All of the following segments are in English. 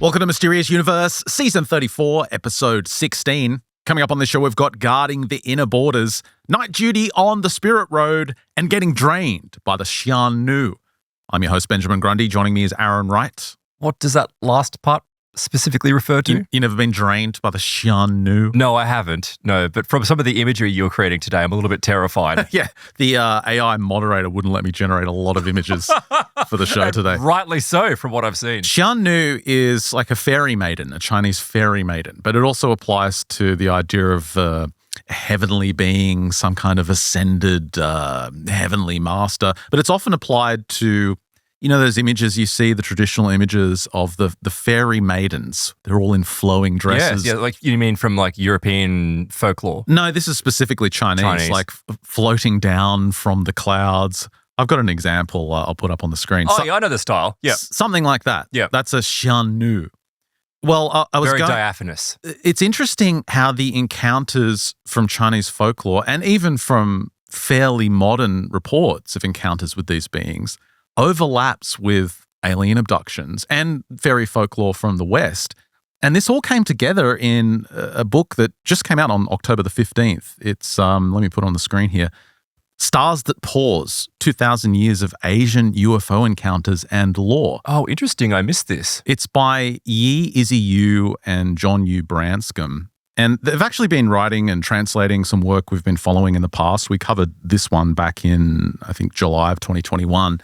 Welcome to Mysterious Universe, Season 34, Episode 16. Coming up on this show, we've got Guarding the Inner Borders, Night Duty on the Spirit Road, and Getting Drained by the Xian Nu. I'm your host, Benjamin Grundy. Joining me is Aaron Wright. What does that last part specifically refer to? You never been drained by the Xian Nu? No, I haven't. No, but from some of the imagery you're creating today, I'm a little bit terrified. Yeah, the AI moderator wouldn't let me generate a lot of images for the show today. Rightly so, from what I've seen. Xian Nu is like a fairy maiden, a Chinese fairy maiden, but it also applies to the idea of a heavenly being, some kind of ascended heavenly master. But it's often applied to, you know, those images you see, the traditional images of the fairy maidens. They're all in flowing dresses. Yeah, like you mean from like European folklore? No, this is specifically Chinese. Like floating down from the clouds. I've got an example I'll put up on the screen. Oh, yeah, I know the style. Yeah. Something like that. Yeah. That's a Xian Nu. Well, I was very diaphanous. It's interesting how the encounters from Chinese folklore and even from fairly modern reports of encounters with these beings overlaps with alien abductions and fairy folklore from the West. And this all came together in a book that just came out on October the 15th. It's, let me put it on the screen here, Stars That Pause, 2,000 Years of Asian UFO Encounters and Lore. Oh, interesting. I missed this. It's by Yi Izzy Yu and John Yu Branscombe. And they've actually been writing and translating some work we've been following in the past. We covered this one back in, I think, July of 2021,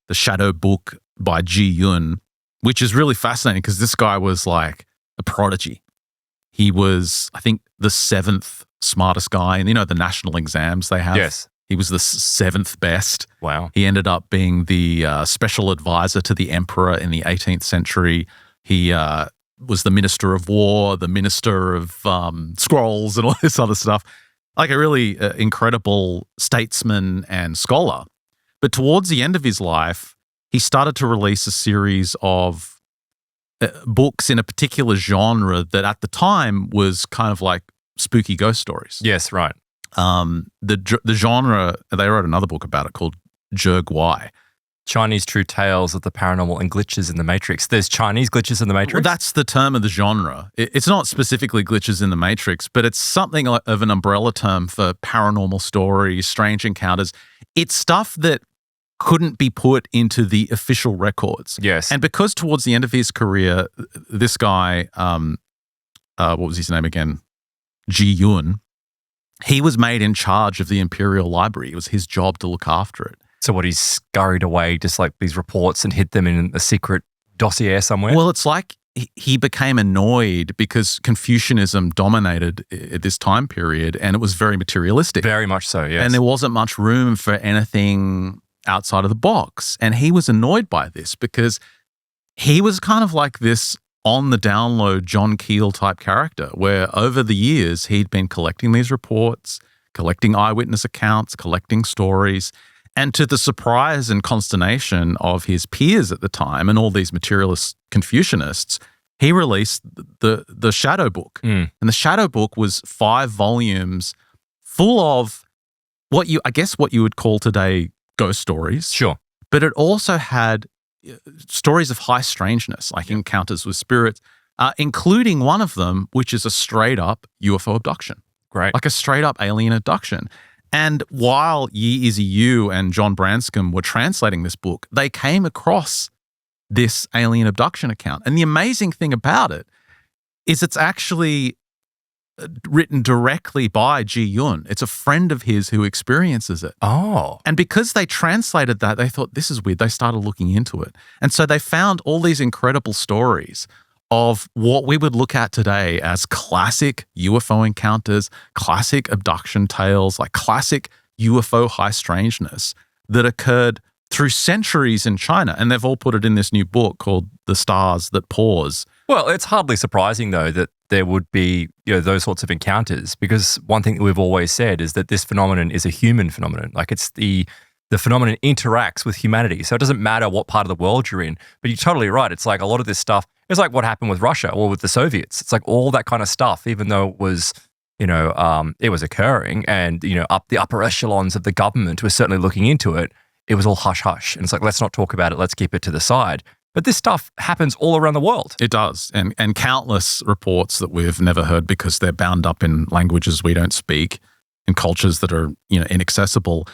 The Shadow Book by Ji Yun, which is really fascinating because this guy was like a prodigy. He was, I think, the 7th smartest guy in, you know, the national exams they have. Yes. He was the 7th best. Wow. He ended up being the special advisor to the emperor in the 18th century. He was the Minister of War, the Minister of Scrolls, and all this other stuff. Like a really incredible statesman and scholar. But towards the end of his life, he started to release a series of books in a particular genre that at the time was kind of like spooky ghost stories. Yes, right. The genre, they wrote another book about it called Jergwai. Chinese True Tales of the Paranormal and Glitches in the Matrix. There's Chinese glitches in the Matrix? Well, that's the term of the genre. It's not specifically glitches in the Matrix, but it's something of an umbrella term for paranormal stories, strange encounters. It's stuff that couldn't be put into the official records. Yes. And because towards the end of his career, this guy, what was his name again? Ji Yun, he was made in charge of the Imperial Library. It was his job to look after it. So what, he scurried away just like these reports and hid them in a secret dossier somewhere? Well, it's like he became annoyed because Confucianism dominated at this time period and it was very materialistic. Very much so, yes. And there wasn't much room for anything outside of the box. And he was annoyed by this because he was kind of like this on the download John Keel type character where over the years he'd been collecting these reports, collecting eyewitness accounts, collecting stories. And to the surprise and consternation of his peers at the time and all these materialist Confucianists, he released the Shadow Book. And the Shadow Book was 5 volumes full of what you would call today ghost stories. Sure. But it also had stories of high strangeness, like encounters with spirits, including one of them, which is a straight up UFO abduction. Great. Like a straight up alien abduction. And while Yi Izzy Yu and John Branscombe were translating this book, they came across this alien abduction account. And the amazing thing about it is it's actually written directly by Ji Yun. It's a friend of his who experiences it. Oh. And because they translated that, they thought, this is weird. They started looking into it. And so they found all these incredible stories of what we would look at today as classic UFO encounters, classic abduction tales, like classic UFO high strangeness that occurred through centuries in China. And they've all put it in this new book called The Stars That Pause. Well, it's hardly surprising, though, that there would be, you know, those sorts of encounters, because one thing that we've always said is that this phenomenon is a human phenomenon. Like it's the phenomenon interacts with humanity. So it doesn't matter what part of the world you're in. But you're totally right. It's like a lot of this stuff, it's like what happened with Russia or with the Soviets. It's like all that kind of stuff, even though it was, you know, it was occurring and, you know, the upper echelons of the government were certainly looking into it. It was all hush-hush. And it's like, let's not talk about it. Let's keep it to the side. But this stuff happens all around the world. It does. And countless reports that we've never heard because they're bound up in languages we don't speak, in cultures that are, inaccessible.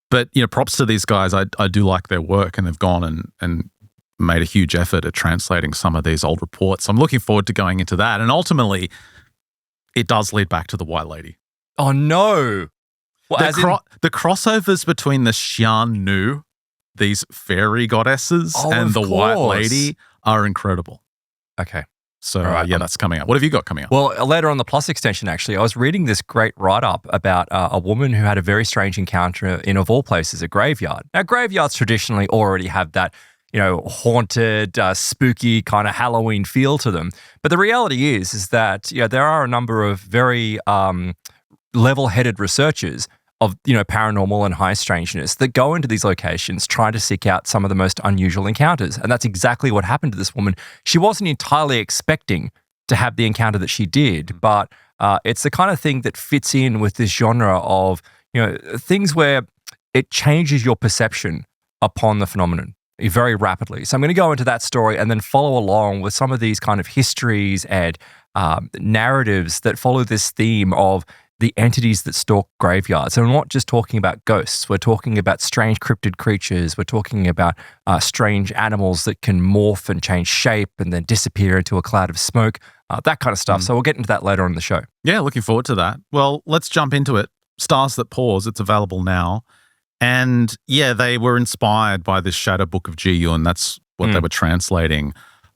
But, props to these guys. I do like their work, and they've gone and made a huge effort at translating some of these old reports. I'm looking forward to going into that. And ultimately, it does lead back to the White Lady. Oh, no. Well, the crossovers between the Xian Nu, these fairy goddesses, and the White Lady are incredible. Okay. So, that's coming up. What have you got coming up? Well, later on the Plus extension, actually, I was reading this great write-up about a woman who had a very strange encounter in, of all places, a graveyard. Now, graveyards traditionally already have that, haunted, spooky kind of Halloween feel to them. But the reality is that, there are a number of very level-headed researchers of, paranormal and high strangeness that go into these locations trying to seek out some of the most unusual encounters. And that's exactly what happened to this woman. She wasn't entirely expecting to have the encounter that she did, but it's the kind of thing that fits in with this genre of, things where it changes your perception upon the phenomenon very rapidly. So I'm going to go into that story and then follow along with some of these kind of histories and narratives that follow this theme of the entities that stalk graveyards. And we're not just talking about ghosts. We're talking about strange cryptid creatures. We're talking about strange animals that can morph and change shape and then disappear into a cloud of smoke, that kind of stuff. So we'll get into that later on in the show. Yeah, looking forward to that. Well, let's jump into it. Stars That Pause, it's available now. And yeah, they were inspired by this Shadow Book of Ji-Yun. That's what they were translating.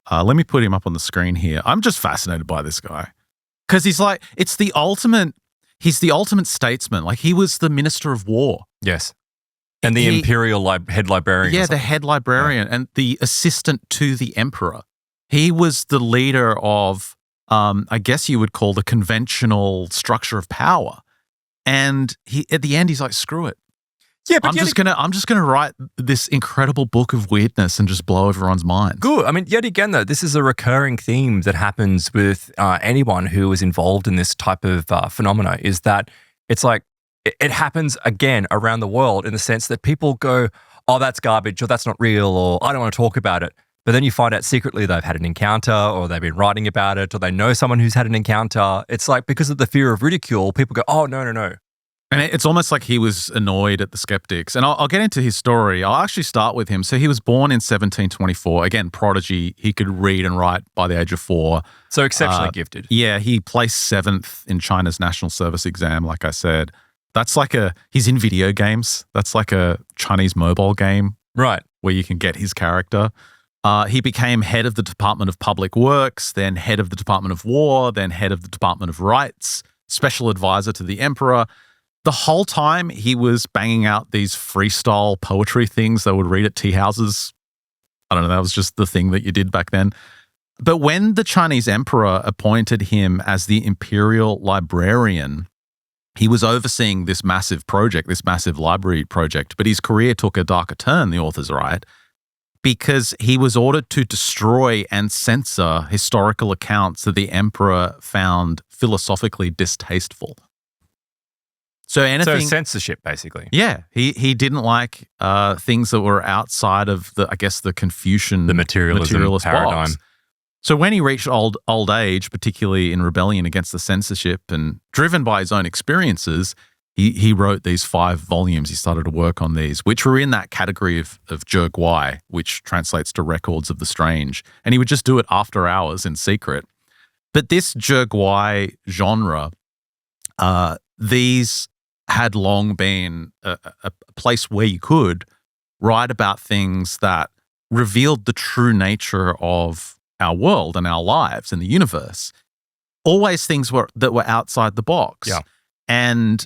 Let me put him up on the screen here. I'm just fascinated by this guy because he's the ultimate statesman. Like, he was the Minister of War. Yes. And the imperial head librarian. Yeah, the head librarian and the assistant to the emperor. He was the leader of, I guess you would call the conventional structure of power. And at the end, he's like, screw it. Yeah, but I'm just gonna write this incredible book of weirdness and just blow everyone's minds. Good. I mean, yet again, though, this is a recurring theme that happens with anyone who is involved in this type of phenomena. Is that it's like it happens again around the world in the sense that people go, "Oh, that's garbage," or "That's not real," or "I don't want to talk about it." But then you find out secretly they've had an encounter, or they've been writing about it, or they know someone who's had an encounter. It's like because of the fear of ridicule, people go, "Oh, no." And it's almost like he was annoyed at the skeptics. And I'll get into his story. I'll actually start with him. So he was born in 1724. Again, prodigy. He could read and write by the age of 4. So exceptionally gifted. Yeah, he placed 7th in China's national service exam, like I said. That's like he's in video games. That's like a Chinese mobile game. Right. Where you can get his character. He became head of the Department of Public Works, then head of the Department of War, then head of the Department of Rights, special advisor to the emperor. The whole time he was banging out these freestyle poetry things they would read at tea houses. I don't know, that was just the thing that you did back then. But when the Chinese emperor appointed him as the imperial librarian, he was overseeing this massive project, this massive library project. But his career took a darker turn, the authors write, because he was ordered to destroy and censor historical accounts that the emperor found philosophically distasteful. So censorship, basically. Yeah, he didn't like things that were outside of the Confucian, the materialist paradigm. Box. So when he reached old age, particularly in rebellion against the censorship and driven by his own experiences, he wrote these 5 volumes. He started to work on these, which were in that category of Jergwai, which translates to records of the strange. And he would just do it after hours in secret. But this Jergwai genre, these had long been a place where you could write about things that revealed the true nature of our world and our lives in the universe. Always things that were outside the box. Yeah. And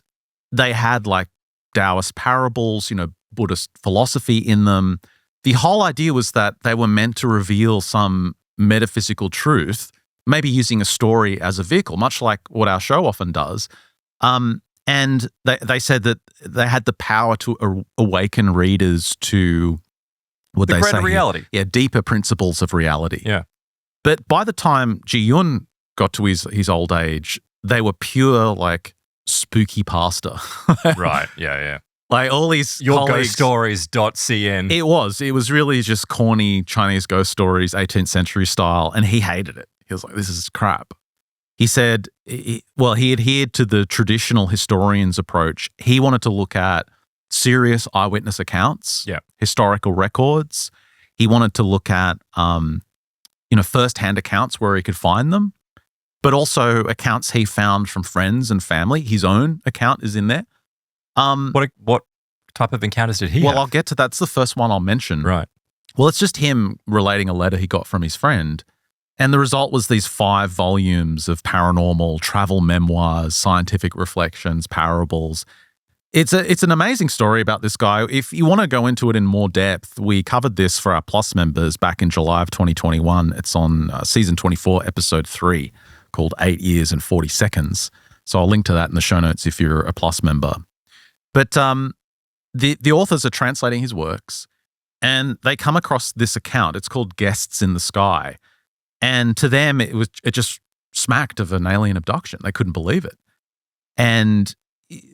they had like Taoist parables, Buddhist philosophy in them. The whole idea was that they were meant to reveal some metaphysical truth, maybe using a story as a vehicle, much like what our show often does. And they said that they had the power to awaken readers to what they say reality. Yeah, deeper principles of reality. Yeah. But by the time Ji-Yun got to his old age, they were pure like spooky pasta. Right. Yeah. Like all these colleagues, YourGhostStories.cn. It was really just corny Chinese ghost stories, 18th century style, and he hated it. He was like, this is crap. He said, he adhered to the traditional historian's approach. He wanted to look at serious eyewitness accounts, historical records. He wanted to look at, first-hand accounts where he could find them, but also accounts he found from friends and family. His own account is in there. What type of encounters did he have? Well, I'll get to that. That's the first one I'll mention. Right. Well, it's just him relating a letter he got from his friend. And the result was these 5 volumes of paranormal travel memoirs, scientific reflections, parables. It's an amazing story about this guy. If you want to go into it in more depth, we covered this for our Plus members back in July of 2021. It's on season 24, episode 3, called 8 Years and 40 Seconds. So I'll link to that in the show notes if you're a Plus member. But the authors are translating his works, and they come across this account. It's called Guests in the Sky. And to them, it just smacked of an alien abduction. They couldn't believe it. And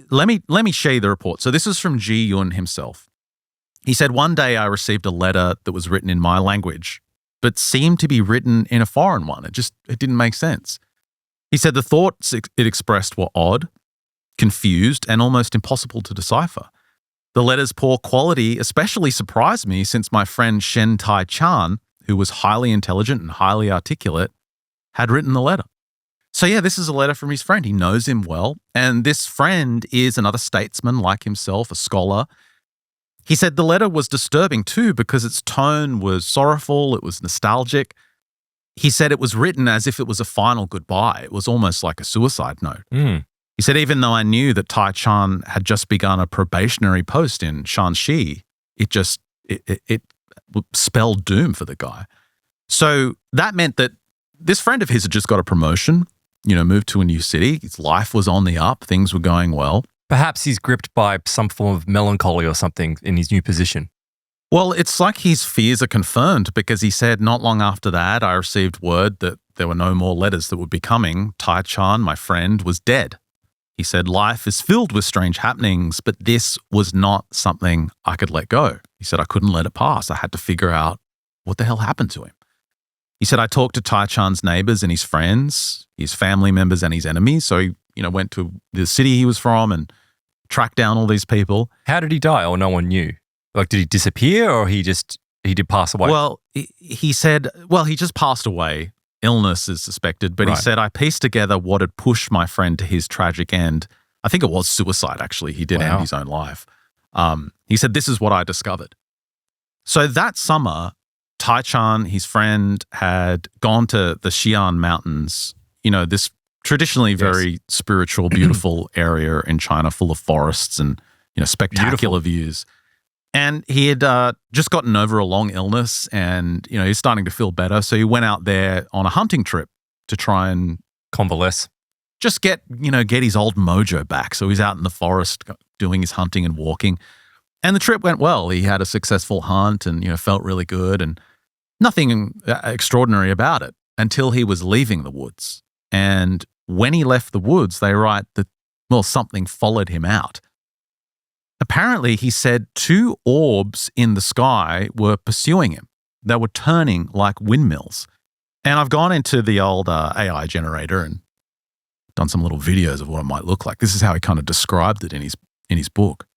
let me share you the report. So this is from Ji Yun himself. He said, one day I received a letter that was written in my language, but seemed to be written in a foreign one. It didn't make sense. He said the thoughts it expressed were odd, confused, and almost impossible to decipher. The letter's poor quality especially surprised me since my friend Shen Tai Chan, who was highly intelligent and highly articulate, had written the letter. So yeah, this is a letter from his friend. He knows him well, and this friend is another statesman like himself, a scholar. He said the letter was disturbing too because its tone was sorrowful, it was nostalgic. He said it was written as if it was a final goodbye. It was almost like a suicide note. He said, even though I knew that Tai Chan had just begun a probationary post in Shanxi, it spelled doom for the guy. So that meant that this friend of his had just got a promotion, moved to a new city. His life was on the up. Things were going well. Perhaps he's gripped by some form of melancholy or something in his new position. Well, it's like his fears are confirmed because he said, not long after that, I received word that there were no more letters that would be coming. Tai Chan, my friend, was dead. He said, life is filled with strange happenings, but this was not something I could let go. He said, I couldn't let it pass. I had to figure out what the hell happened to him. He said, I talked to Tai Chan's neighbors and his friends, his family members and his enemies. So he, went to the city he was from and tracked down all these people. How did he die? Or no one knew? Like, did he disappear or he did pass away? Well, he said, he just passed away. Illness is suspected, but He said, I pieced together what had pushed my friend to his tragic end. I think it was suicide, actually. He did end his own life. He said, this is what I discovered. So that summer, Tai Chan, his friend, had gone to the Xian Mountains, this traditionally very spiritual, beautiful area in China full of forests and, spectacular views. And he had just gotten over a long illness and, he's starting to feel better. So he went out there on a hunting trip to try and convalesce. Just get his old mojo back. So he's out in the forest doing his hunting and walking. And the trip went well. He had a successful hunt and, felt really good and nothing extraordinary about it until he was leaving the woods. And when he left the woods, they write that, something followed him out. Apparently, he said 2 orbs in the sky were pursuing him. They were turning like windmills. And I've gone into the old AI generator and done some little videos of what it might look like. This is how he kind of described it in his book.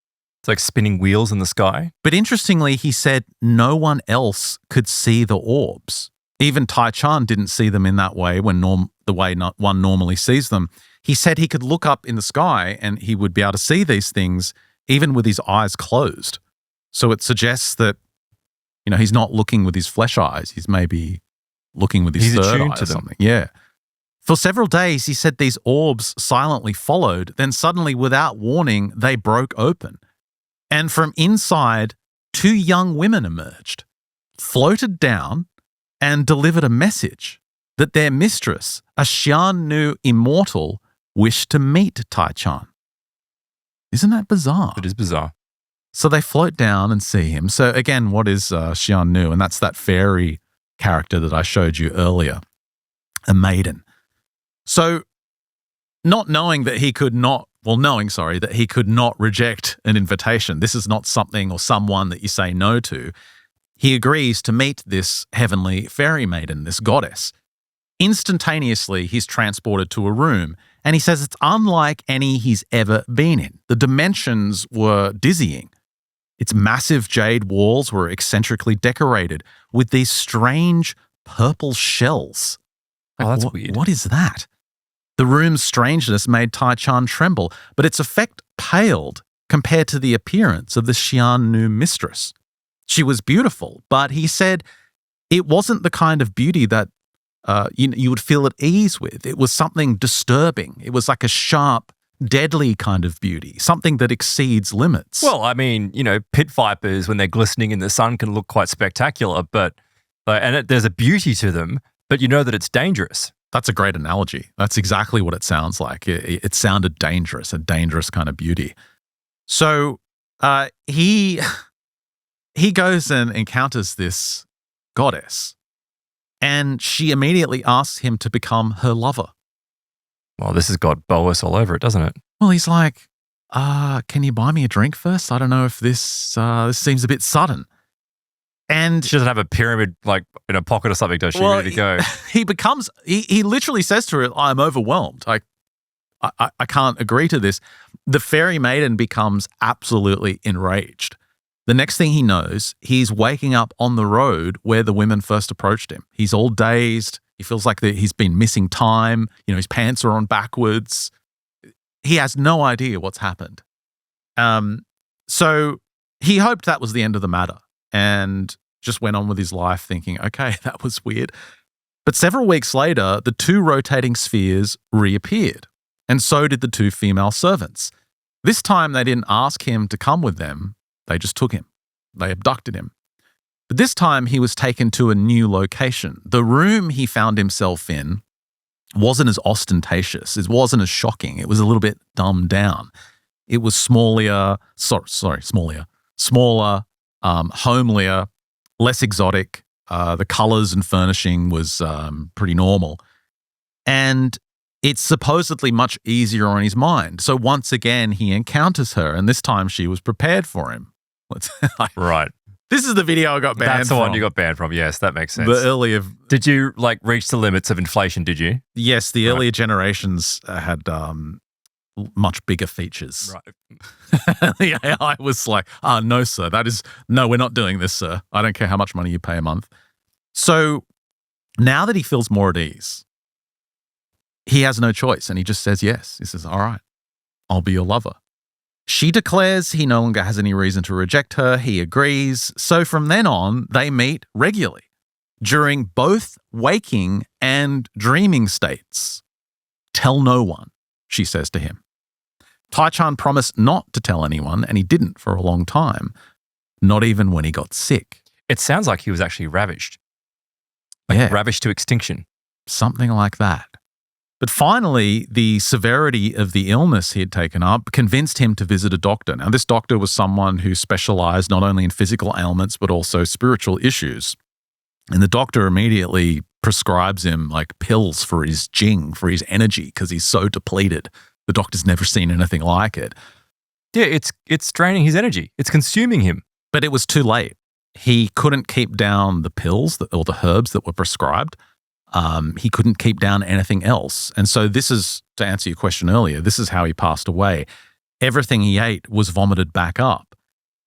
It's like spinning wheels in the sky. But interestingly, he said no one else could see the orbs. Even Tai Chan didn't see them in that way the way one normally sees them. He said he could look up in the sky and he would be able to see these things even with his eyes closed. So it suggests that, he's not looking with his flesh eyes. He's maybe looking with his third eye or something. Yeah. For several days, he said these orbs silently followed. Then suddenly, without warning, they broke open. And from inside, 2 young women emerged, floated down, and delivered a message that their mistress, a Xian Nu immortal, wished to meet Tai Chan. Isn't that bizarre? It is bizarre. So they float down and see him. So again, what is Xian Nu? And that's that fairy character that I showed you earlier, a maiden. So not knowing that he could not knowing that he could not reject an invitation. This is not something or someone that you say no to. He agrees to meet this heavenly fairy maiden, this goddess. Instantaneously, he's transported to a room, and he says it's unlike any he's ever been in. The dimensions were dizzying. Its massive jade walls were eccentrically decorated with these strange purple shells. Oh, that's weird. What is that? The room's strangeness made Tai Chan tremble, but its effect paled compared to the appearance of the Xian Nu mistress. She was beautiful, but he said it wasn't the kind of beauty that you would feel at ease with. It was something disturbing. It was like a sharp, deadly kind of beauty, something that exceeds limits. Well, I mean, pit vipers, when they're glistening in the sun, can look quite spectacular, but there's a beauty to them, but you know that it's dangerous. That's a great analogy. That's exactly what it sounds like. It sounded dangerous, a dangerous kind of beauty. So he goes and encounters this goddess, and she immediately asks him to become her lover. Well, this has got Boas all over it, doesn't it? Well, he's like, can you buy me a drink first? I don't know if this seems a bit sudden. And she doesn't have a pyramid like in a pocket or something, does she? Ready to go? He literally says to her, I'm overwhelmed. I can't agree to this. The fairy maiden becomes absolutely enraged. The next thing he knows, he's waking up on the road where the women first approached him. He's all dazed. He feels like he's been missing time. His pants are on backwards. He has no idea what's happened. So he hoped that was the end of the matter and just went on with his life thinking, okay, that was weird. But several weeks later, the two rotating spheres reappeared, and so did the two female servants. This time, they didn't ask him to come with them. They just took him. They abducted him. But this time, he was taken to a new location. The room he found himself in wasn't as ostentatious. It wasn't as shocking. It was a little bit dumbed down. It was smaller, homelier, less exotic. The colors and furnishing was pretty normal. And it's supposedly much easier on his mind. So once again, he encounters her, and this time she was prepared for him. Right. This is the video I got banned from. That's the one you got banned from. Yes, that makes sense. The earlier... Did you reach the limits of inflation, did you? Yes, the earlier generations had much bigger features. Right. The AI was like, no, sir, no, we're not doing this, sir. I don't care how much money you pay a month. So now that he feels more at ease, he has no choice, and he just says yes. He says, all right, I'll be your lover. She declares he no longer has any reason to reject her. He agrees. So from then on, they meet regularly during both waking and dreaming states. Tell no one, she says to him. Tai Chan promised not to tell anyone, and he didn't for a long time, not even when he got sick. It sounds like he was actually ravished. Ravished to extinction. Something like that. But finally, the severity of the illness he had taken up convinced him to visit a doctor. Now, this doctor was someone who specialized not only in physical ailments, but also spiritual issues. And the doctor immediately prescribes him pills for his jing, for his energy, because he's so depleted. The doctor's never seen anything like it. Yeah, it's draining his energy. It's consuming him. But it was too late. He couldn't keep down the pills or the herbs that were prescribed. He couldn't keep down anything else. And so this is, to answer your question earlier, this is how he passed away. Everything he ate was vomited back up.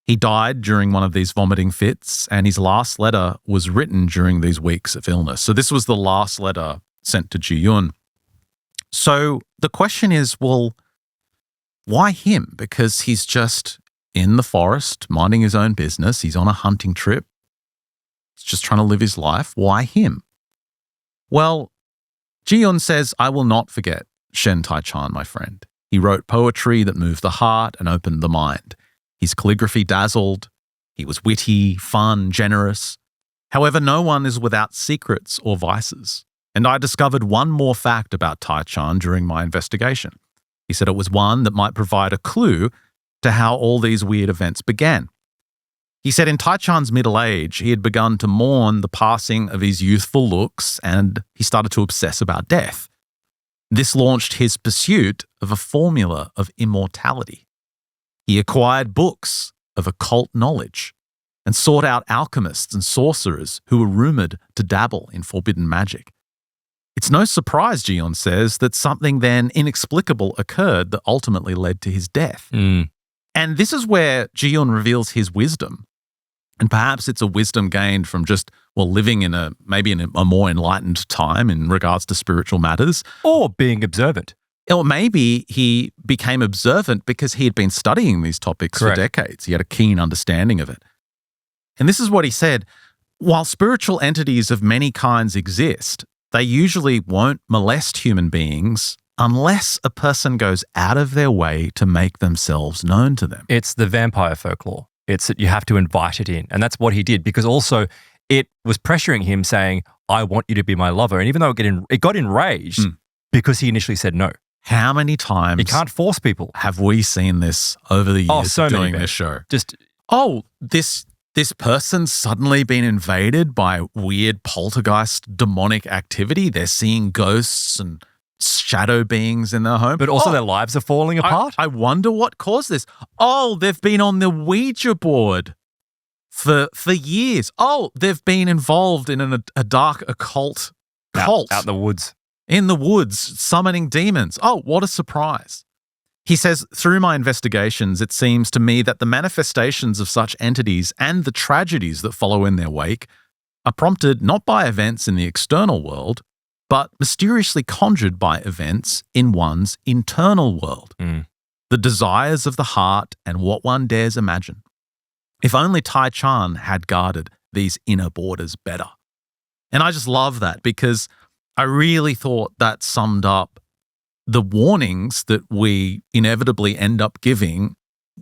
He died during one of these vomiting fits, and his last letter was written during these weeks of illness. So this was the last letter sent to Ji-yun. So the question is, well, why him? Because he's just in the forest, minding his own business. He's on a hunting trip. He's just trying to live his life. Why him? Well, Ji-yun says, I will not forget Shen Tai Chan, my friend. He wrote poetry that moved the heart and opened the mind. His calligraphy dazzled. He was witty, fun, generous. However, no one is without secrets or vices. And I discovered one more fact about Tai Chan during my investigation. He said it was one that might provide a clue to how all these weird events began. He said in Tai Chan's middle age, he had begun to mourn the passing of his youthful looks, and he started to obsess about death. This launched his pursuit of a formula of immortality. He acquired books of occult knowledge and sought out alchemists and sorcerers who were rumored to dabble in forbidden magic. It's no surprise, Xian says, that something then inexplicable occurred that ultimately led to his death. And this is where Xian reveals his wisdom. And perhaps it's a wisdom gained from just, living in a more enlightened time in regards to spiritual matters. Or being observant. Or maybe he became observant because he had been studying these topics for decades. He had a keen understanding of it. And this is what he said: while spiritual entities of many kinds exist, they usually won't molest human beings unless a person goes out of their way to make themselves known to them. It's the vampire folklore. It's that you have to invite it in. And that's what he did, because also it was pressuring him saying, I want you to be my lover. And even though it got enraged because he initially said no. How many times you can't force people. Have we seen this over the years of doing this show? This person's suddenly been invaded by weird poltergeist demonic activity. They're seeing ghosts and shadow beings in their home. But also their lives are falling apart. I wonder what caused this. They've been on the Ouija board for years. They've been involved in a dark occult cult. Out in the woods. In the woods, summoning demons. What a surprise. He says, through my investigations, it seems to me that the manifestations of such entities and the tragedies that follow in their wake are prompted not by events in the external world, but mysteriously conjured by events in one's internal world. The desires of the heart and what one dares imagine. If only Tai Chan had guarded these inner borders better. And I just love that, because I really thought that summed up the warnings that we inevitably end up giving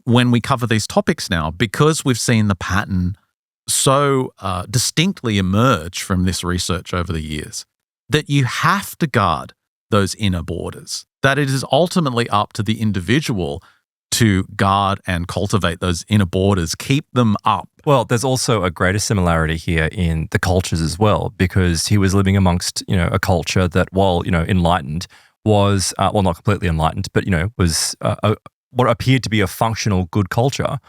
when we cover these topics now, because we've seen the pattern so distinctly emerge from this research over the years, that you have to guard those inner borders, that it is ultimately up to the individual to guard and cultivate those inner borders, keep them up. Well, there's also a greater similarity here in the cultures as well, because he was living amongst, a culture that, while, enlightened, was, not completely enlightened, but, was what appeared to be a functional good culture.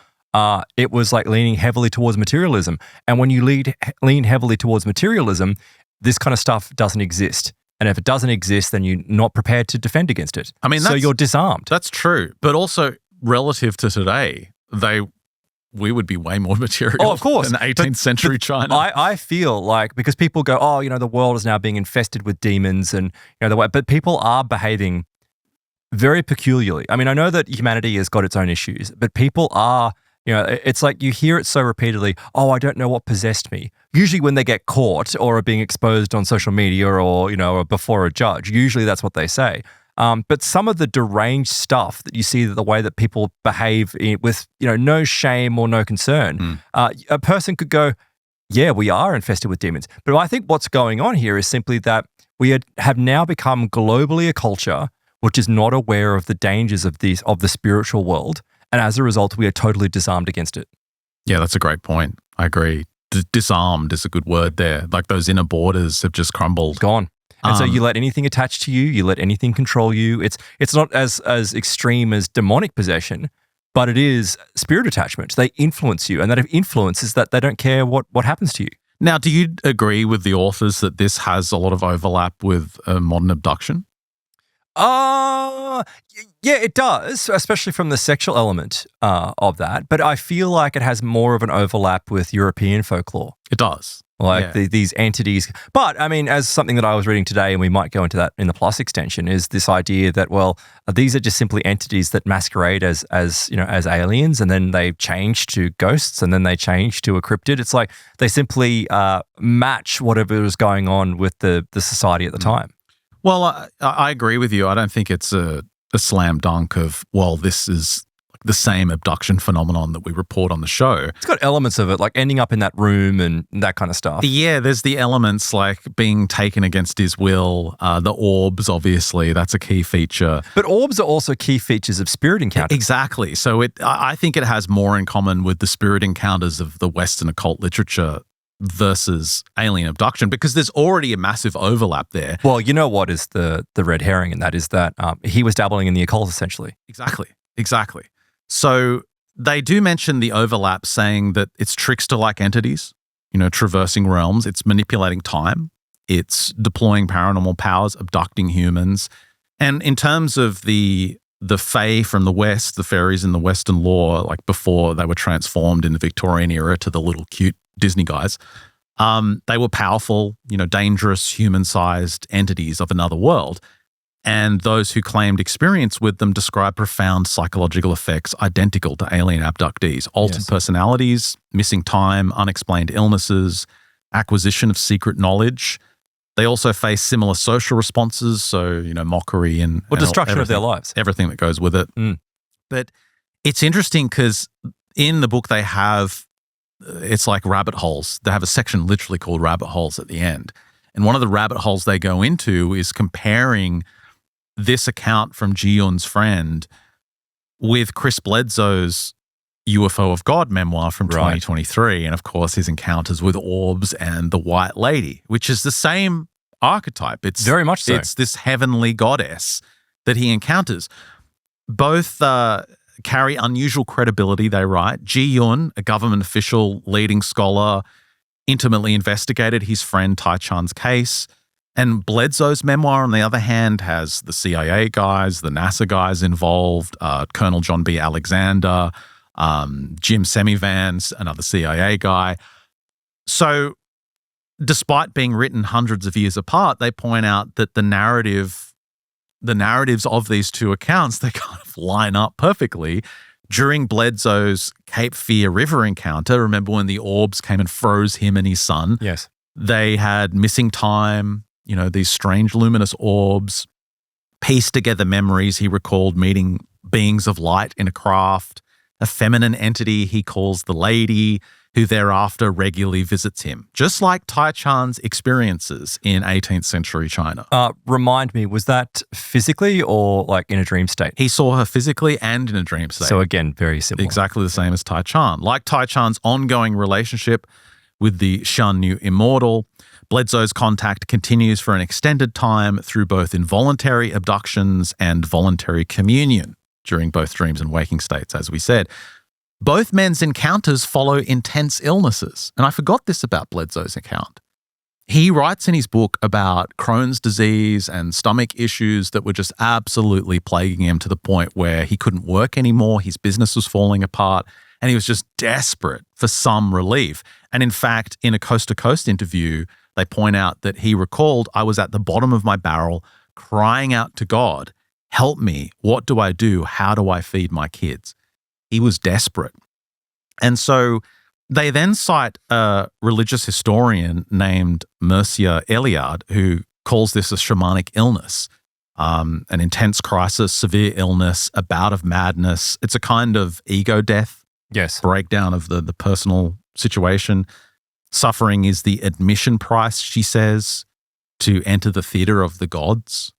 It was like leaning heavily towards materialism. And when you lean heavily towards materialism, this kind of stuff doesn't exist. And if it doesn't exist, then you're not prepared to defend against it. So you're disarmed. That's true. But also, relative to today, we would be way more material of course. than 18th century China. I feel like, because people go, the world is now being infested with demons, and but people are behaving very peculiarly. I mean, I know that humanity has got its own issues, but people are, it's like you hear it so repeatedly, I don't know what possessed me. Usually when they get caught or are being exposed on social media or before a judge, usually that's what they say. But some of the deranged stuff that you see, the way that people behave with, no shame or no concern, a person could go, yeah, we are infested with demons. But I think what's going on here is simply that we have now become globally a culture which is not aware of the dangers of the spiritual world. And as a result, we are totally disarmed against it. Yeah, that's a great point. I agree. Disarmed is a good word there. Like, those inner borders have just crumbled. Gone. And so you let anything attach to you, you let anything control you. It's not as extreme as demonic possession, but it is spirit attachment. They influence you, and that influence is that they don't care what happens to you. Now, do you agree with the authors that this has a lot of overlap with modern abduction? Yeah, it does, especially from the sexual element of that. But I feel like it has more of an overlap with European folklore. It does. These entities. But I mean, as something that I was reading today, and we might go into that in the Plus extension, is this idea that, these are just simply entities that masquerade as aliens, and then they change to ghosts, and then they change to a cryptid. It's like they simply match whatever is going on with the society at the time. Well, I agree with you. I don't think it's a slam dunk of, this is the same abduction phenomenon that we report on the show. It's got elements of it, like ending up in that room and that kind of stuff. Yeah, there's the elements like being taken against his will. The orbs, obviously, that's a key feature. But orbs are also key features of spirit encounters. Exactly. So I think it has more in common with the spirit encounters of the Western occult literature versus alien abduction, because there's already a massive overlap there. Well, you know what is the red herring in that is that he was dabbling in the occult, essentially. Exactly. So they do mention the overlap, saying that it's trickster-like entities, traversing realms. It's manipulating time. It's deploying paranormal powers, abducting humans. And in terms of the Fae from the West, the fairies in the Western lore, like before they were transformed in the Victorian era to the little cute Disney guys, they were powerful, dangerous, human-sized entities of another world. And those who claimed experience with them described profound psychological effects identical to alien abductees, altered personalities, missing time, unexplained illnesses, acquisition of secret knowledge. They also face similar social responses, so, mockery and destruction of their lives. Everything that goes with it. But it's interesting because in the book they have, it's like rabbit holes. They have a section literally called rabbit holes at the end. And one of the rabbit holes they go into is comparing this account from Ji-Yun's friend with Chris Bledsoe's UFO of God memoir from 2023. And of course, his encounters with Orbs and the White Lady, which is the same archetype. It's very much so. It's this heavenly goddess that he encounters. Both carry unusual credibility, they write. Ji-Yun, a government official, leading scholar, intimately investigated his friend Tai Chan's case. And Bledsoe's memoir, on the other hand, has the CIA guys, the NASA guys involved, Colonel John B. Alexander, Jim Semivans, another CIA guy. So despite being written hundreds of years apart, they point out that the narratives of these two accounts, they kind of line up perfectly. During Bledsoe's Cape Fear River encounter, remember when the Orbs came and froze him and his son? Yes. They had missing time, these strange luminous orbs, pieced together memories. He recalled meeting beings of light in a craft, a feminine entity he calls the Lady, who thereafter regularly visits him, just like Tai Chan's experiences in 18th century China. Remind me, was that physically or like in a dream state? He saw her physically and in a dream state. So again, very similar. Exactly the same as Tai Chan. Like Tai Chan's ongoing relationship with the Xian Nu immortal, Bledsoe's contact continues for an extended time through both involuntary abductions and voluntary communion during both dreams and waking states, as we said. Both men's encounters follow intense illnesses. And I forgot this about Bledsoe's account. He writes in his book about Crohn's disease and stomach issues that were just absolutely plaguing him to the point where he couldn't work anymore. His business was falling apart and he was just desperate for some relief. And in fact, in a Coast to Coast interview, they point out that he recalled, "I was at the bottom of my barrel crying out to God, help me. What do I do? How do I feed my kids?" He was desperate. And so they then cite a religious historian named Mircea Eliade, who calls this a shamanic illness, an intense crisis, severe illness, a bout of madness. It's a kind of ego death, breakdown of the personal situation. Suffering is the admission price, she says, to enter the theater of the gods.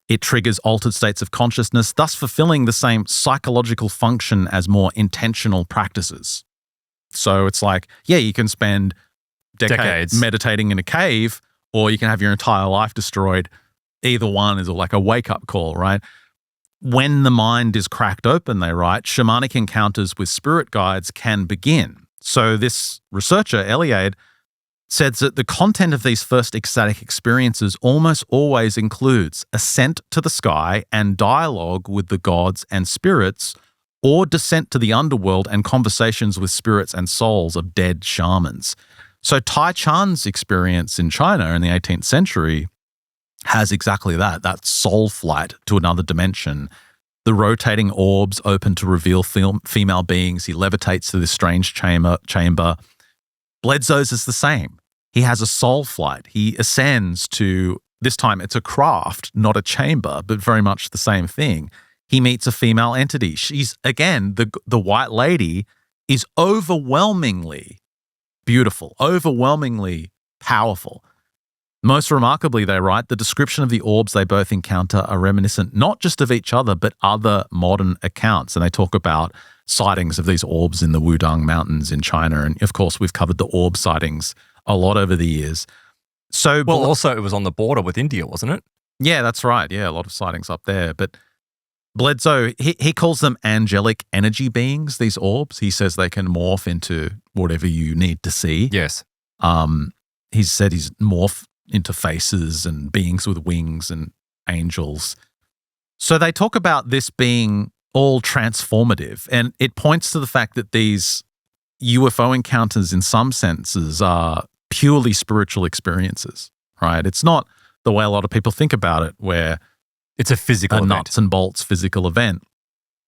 It triggers altered states of consciousness, thus fulfilling the same psychological function as more intentional practices. So it's like, you can spend decades meditating in a cave, or you can have your entire life destroyed. Either one is like a wake-up call, right? When the mind is cracked open, they write, shamanic encounters with spirit guides can begin. So this researcher, Eliade, says that the content of these first ecstatic experiences almost always includes ascent to the sky and dialogue with the gods and spirits, or descent to the underworld and conversations with spirits and souls of dead shamans. So Tai Chan's experience in China in the 18th century has exactly that soul flight to another dimension. The rotating orbs open to reveal female beings. He levitates to this strange chamber. Bledsoe's is the same. He has a soul flight. He ascends to, this time it's a craft, not a chamber, but very much the same thing. He meets a female entity. She's, again, the White Lady is overwhelmingly beautiful, overwhelmingly powerful. Most remarkably, they write, the description of the orbs they both encounter are reminiscent not just of each other, but other modern accounts. And they talk about sightings of these orbs in the Wudang Mountains in China. And of course, we've covered the orb sightings a lot over the years. So, well, also it was on the border with India, wasn't it? Yeah, that's right. Yeah, a lot of sightings up there. But Bledsoe, he calls them angelic energy beings, these orbs. He says they can morph into whatever you need to see. Yes. He said he's morphed into faces and beings with wings and angels. So they talk about this being all transformative, and it points to the fact that these UFO encounters in some senses are purely spiritual experiences, right? It's not the way a lot of people think about it, where it's a physical event. Nuts and bolts physical event.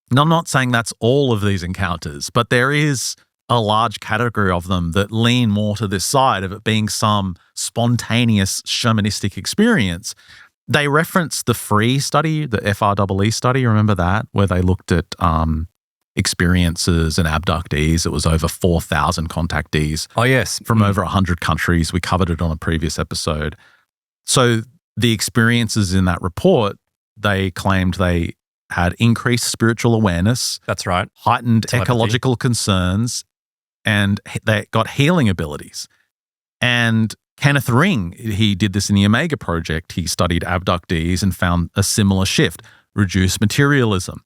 And I'm not saying that's all of these encounters, but there is a large category of them that lean more to this side of it being some spontaneous shamanistic experience. They reference the FREE study, the FREE study, remember that, where they looked at experiences and abductees. It was over 4,000 contactees. Oh, yes. From over 100 countries. We covered it on a previous episode. So the experiences in that report, they claimed they had increased spiritual awareness. That's right. Heightened Telepathy. ecological concerns, and they got healing abilities. And Kenneth Ring, he did this in the Omega Project. He studied abductees and found a similar shift: reduced materialism,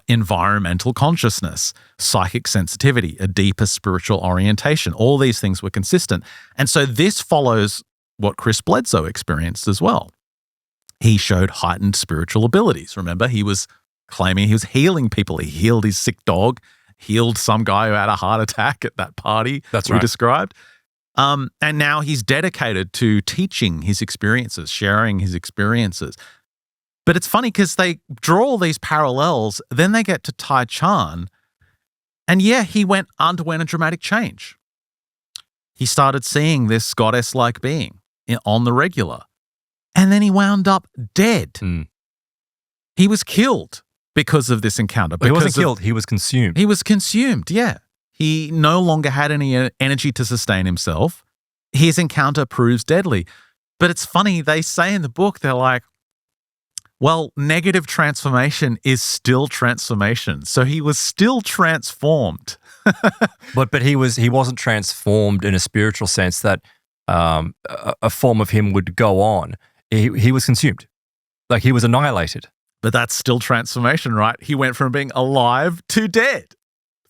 environmental consciousness, psychic sensitivity, a deeper spiritual orientation. All these things were consistent. And so this follows what Chris Bledsoe experienced as well. He showed heightened spiritual abilities. Remember, he was claiming he was healing people. He healed his sick dog, healed some guy who had a heart attack at that party That's we right. described. And now he's dedicated to teaching his experiences, sharing his experiences. But it's funny because they draw all these parallels, then they get to Tai Chan, and yeah, he underwent a dramatic change. He started seeing this goddess-like being on the regular, and then he wound up dead. He was killed because of this encounter. He wasn't killed, he was consumed. He was consumed, yeah. He no longer had any energy to sustain himself. His encounter proves deadly. But it's funny, they say in the book, they're like, well, negative transformation is still transformation. So he was still transformed. But he wasn't transformed in a spiritual sense that a form of him would go on. He was consumed. Like, he was annihilated. But that's still transformation, right? He went from being alive to dead.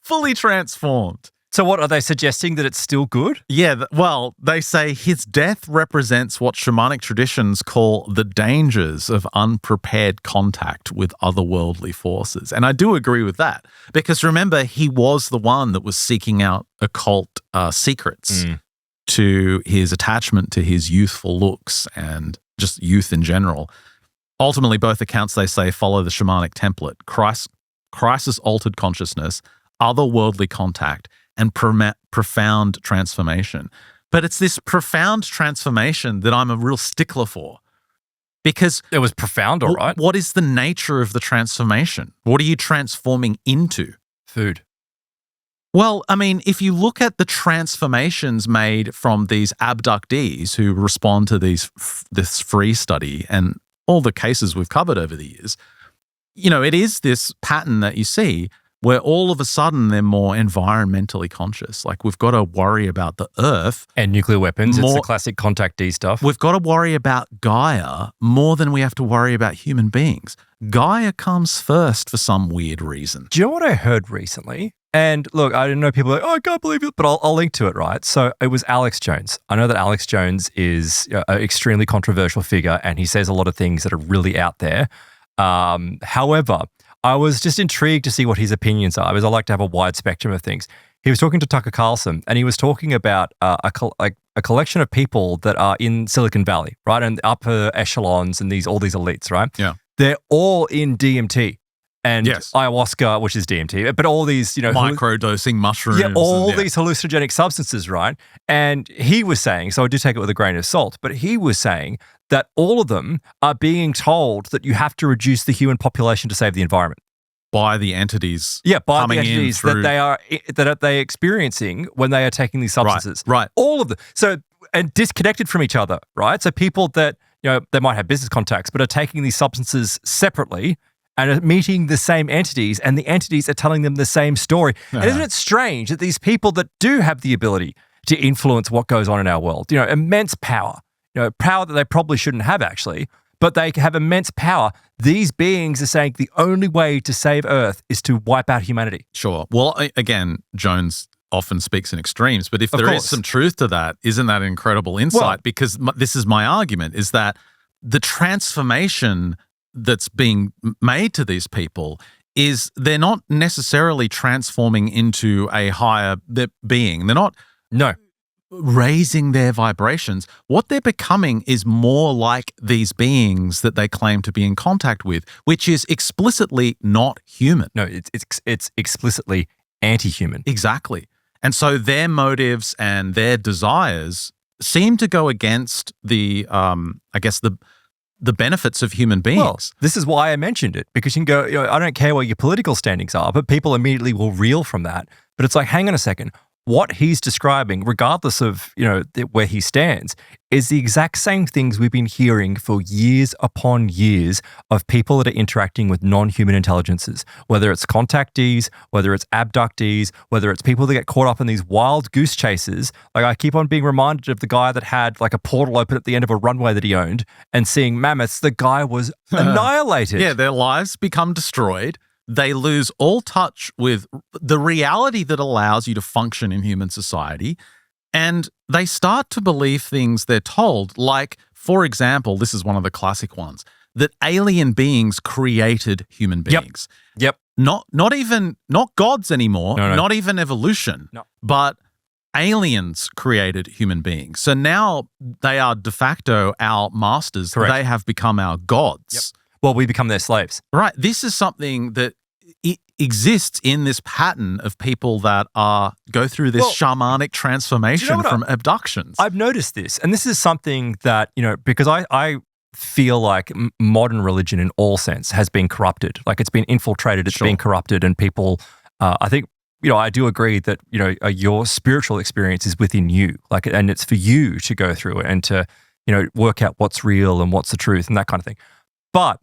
Fully transformed. So what, are they suggesting that it's still good? Yeah, well, they say his death represents what shamanic traditions call the dangers of unprepared contact with otherworldly forces. And I do agree with that, because remember, he was the one that was seeking out occult secrets to his attachment to his youthful looks and just youth in general. Ultimately, both accounts, they say, follow the shamanic template: crisis-altered consciousness, otherworldly contact, and profound transformation. But it's this profound transformation that I'm a real stickler for, because it was profound, all right. What is the nature of the transformation? What are you transforming into? Food. Well, I mean, if you look at the transformations made from these abductees who respond to this FREE study and all the cases we've covered over the years, you know, it is this pattern that you see where all of a sudden they're more environmentally conscious. Like, we've got to worry about the earth. And nuclear weapons. It's the classic contactee stuff. We've got to worry about Gaia more than we have to worry about human beings. Gaia comes first for some weird reason. Do you know what I heard recently? And look, I didn't know people are like, oh, I can't believe it, but I'll link to it, right? So it was Alex Jones. I know that Alex Jones is an extremely controversial figure, and he says a lot of things that are really out there. However, I was just intrigued to see what his opinions are, because I like to have a wide spectrum of things. He was talking to Tucker Carlson, and he was talking about a collection of people that are in Silicon Valley, right? And upper echelons and all these elites, right? Yeah. They're all in DMT and Yes. ayahuasca, which is DMT, but all these, Microdosing mushrooms. yeah, these hallucinogenic substances, right? And he was saying, so I do take it with a grain of salt, but he was saying that all of them are being told that you have to reduce the human population to save the environment. By the entities. Yeah, by the coming in entities through- that they experiencing when they are taking these substances. Right. All of them. So, and disconnected from each other, right? So people that, they might have business contacts, but are taking these substances separately and are meeting the same entities, and the entities are telling them the same story. And isn't it strange that these people that do have the ability to influence what goes on in our world, immense power, power that they probably shouldn't have actually, but they have immense power. These beings are saying the only way to save Earth is to wipe out humanity. Sure. Well, again, Jones often speaks in extremes, but if there is some truth to that, isn't that an incredible insight? Well, because this is my argument, is that the transformation that's being made to these people is they're not necessarily transforming into a higher being. They're not raising their vibrations. What they're becoming is more like these beings that they claim to be in contact with, which is explicitly not human. No, it's explicitly anti-human. Exactly. And so their motives and their desires seem to go against the benefits of human beings. Well, this is why I mentioned it, because you can go, I don't care what your political standings are, but people immediately will reel from that. But it's like, hang on a second. What he's describing, regardless of, where he stands, is the exact same things we've been hearing for years upon years of people that are interacting with non-human intelligences, whether it's contactees, whether it's abductees, whether it's people that get caught up in these wild goose chases. Like, I keep on being reminded of the guy that had like a portal open at the end of a runway that he owned and seeing mammoths. The guy was annihilated. Yeah, their lives become destroyed. They lose all touch with the reality that allows you to function in human society, and they start to believe things they're told. Like, for example, this is one of the classic ones, that alien beings created human beings. Yep. Not gods anymore, not even evolution, but aliens created human beings. So now they are de facto our masters. Correct. They have become our gods. Yep. Well, we become their slaves. Right. This is something that exists in this pattern of people that go through this shamanic transformation from abductions. I've noticed this, and this is something that, because I feel like modern religion in all sense has been corrupted. Like, it's been infiltrated, it's been corrupted, and people, I think, I do agree that, your spiritual experience is within you, like, and it's for you to go through it and to, work out what's real and what's the truth and that kind of thing. But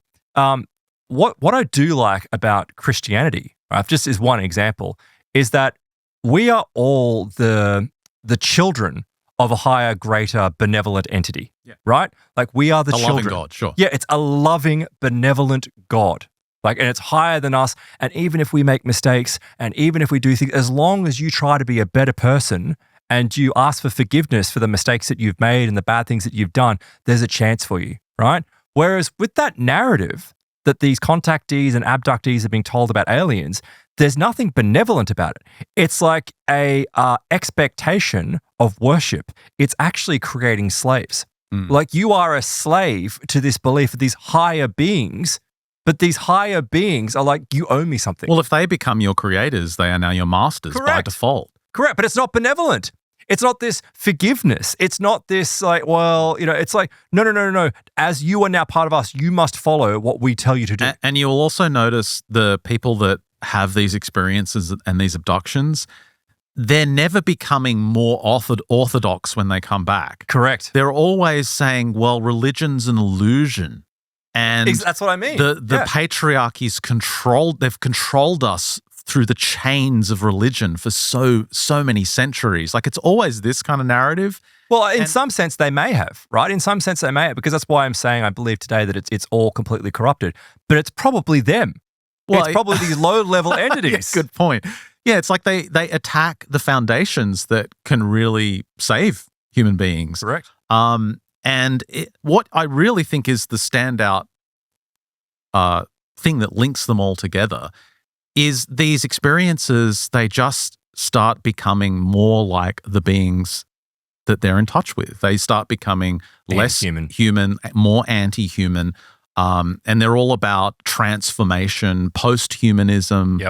what I do like about Christianity, right, just as one example, is that we are all the children of a higher, greater, benevolent entity, right? Like, we are the children. A loving God, sure. Yeah, it's a loving, benevolent God. Like, and it's higher than us. And even if we make mistakes, and even if we do things, as long as you try to be a better person and you ask for forgiveness for the mistakes that you've made and the bad things that you've done, there's a chance for you, right? Whereas with that narrative that these contactees and abductees are being told about aliens, there's nothing benevolent about it. It's like a expectation of worship. It's actually creating slaves. Like, you are a slave to this belief of these higher beings, but these higher beings are like, you owe me something. Well, if they become your creators, they are now your masters by default. Correct, but it's not benevolent. It's not this forgiveness. It's not this like, it's like, no. As you are now part of us, you must follow what we tell you to do. And you'll also notice the people that have these experiences and these abductions, they're never becoming more orthodox when they come back. Correct. They're always saying, well, religion's an illusion. And that's what I mean. The patriarchy's they've controlled us through the chains of religion for so many centuries. Like, it's always this kind of narrative. Well, in some sense they may have, right? In some sense they may have, because that's why I'm saying I believe today that it's all completely corrupted. But it's probably them. Well, it's probably these low-level entities. Yeah, good point. Yeah, it's like they attack the foundations that can really save human beings. Correct. And what I really think is the standout thing that links them all together is these experiences, they just start becoming more like the beings that they're in touch with. They start becoming less human, more anti-human, and they're all about transformation, post-humanism,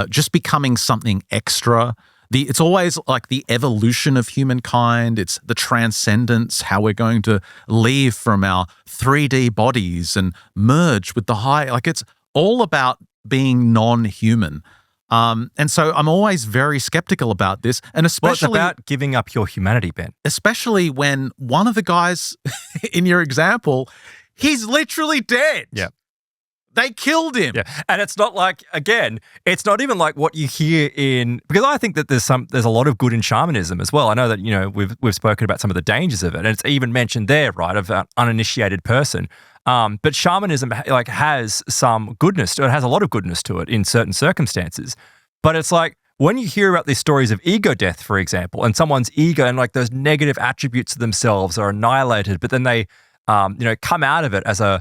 just becoming something extra. It's always like the evolution of humankind. It's the transcendence, how we're going to leave from our 3D bodies and merge with the high. Like, it's all about being non-human. And so I'm always very skeptical about this. And especially it's about giving up your humanity, Ben. Especially when one of the guys in your example, he's literally dead. Yeah. They killed him. Yeah, and it's not like, again, it's not even like what you hear in, because I think that there's a lot of good in shamanism as well. I know that, you know, we've spoken about some of the dangers of it, and it's even mentioned there, right, of an uninitiated person. But shamanism like has some goodness to it. It has a lot of goodness to it in certain circumstances. But it's like when you hear about these stories of ego death, for example, and someone's ego and like those negative attributes of themselves are annihilated, but then they, come out of it as a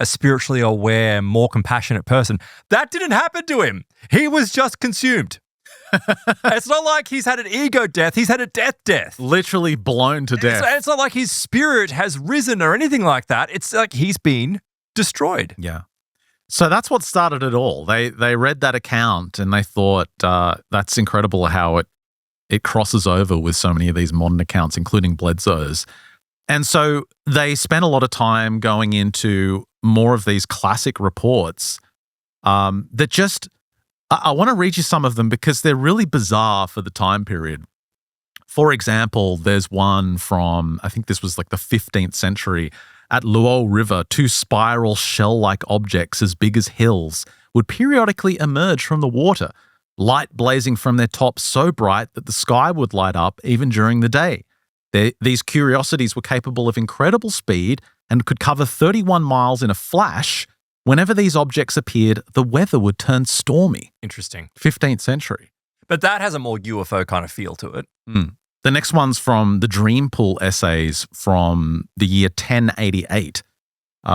spiritually aware, more compassionate person. That didn't happen to him. He was just consumed. It's not like he's had an ego death. He's had a death. Literally blown to death. It's not like his spirit has risen or anything like that. It's like he's been destroyed. Yeah. So that's what started it all. They read that account and they thought, that's incredible how it crosses over with so many of these modern accounts, including Bledsoe's. And so they spent a lot of time going into more of these classic reports that just, I want to read you some of them because they're really bizarre for the time period. For example, there's one from, I think this was like the 15th century. At Luo River, 2 spiral shell-like objects as big as hills would periodically emerge from the water, light blazing from their tops so bright that the sky would light up even during the day. These curiosities were capable of incredible speed and could cover 31 miles in a flash. Whenever these objects appeared, the weather would turn stormy. Interesting. 15th century. But that has a more UFO kind of feel to it. The next one's from the Dream Pool essays from the year 1088.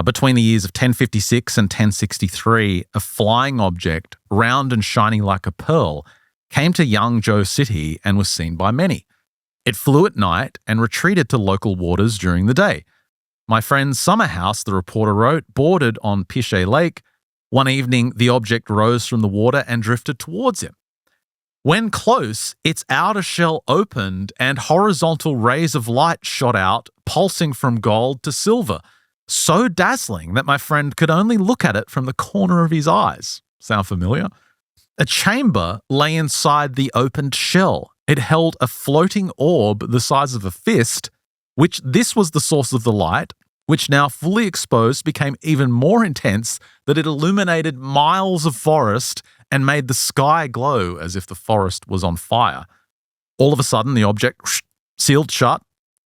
Between the years of 1056 and 1063, a flying object, round and shining like a pearl, came to Yangzhou City and was seen by many. It flew at night and retreated to local waters during the day. My friend's summer house, the reporter wrote, bordered on Pichet Lake. One evening, the object rose from the water and drifted towards him. When close, its outer shell opened and horizontal rays of light shot out, pulsing from gold to silver, so dazzling that my friend could only look at it from the corner of his eyes. Sound familiar? A chamber lay inside the opened shell. It held a floating orb the size of a fist, which this was the source of the light, which now fully exposed became even more intense that it illuminated miles of forest and made the sky glow as if the forest was on fire. All of a sudden, the object sealed shut,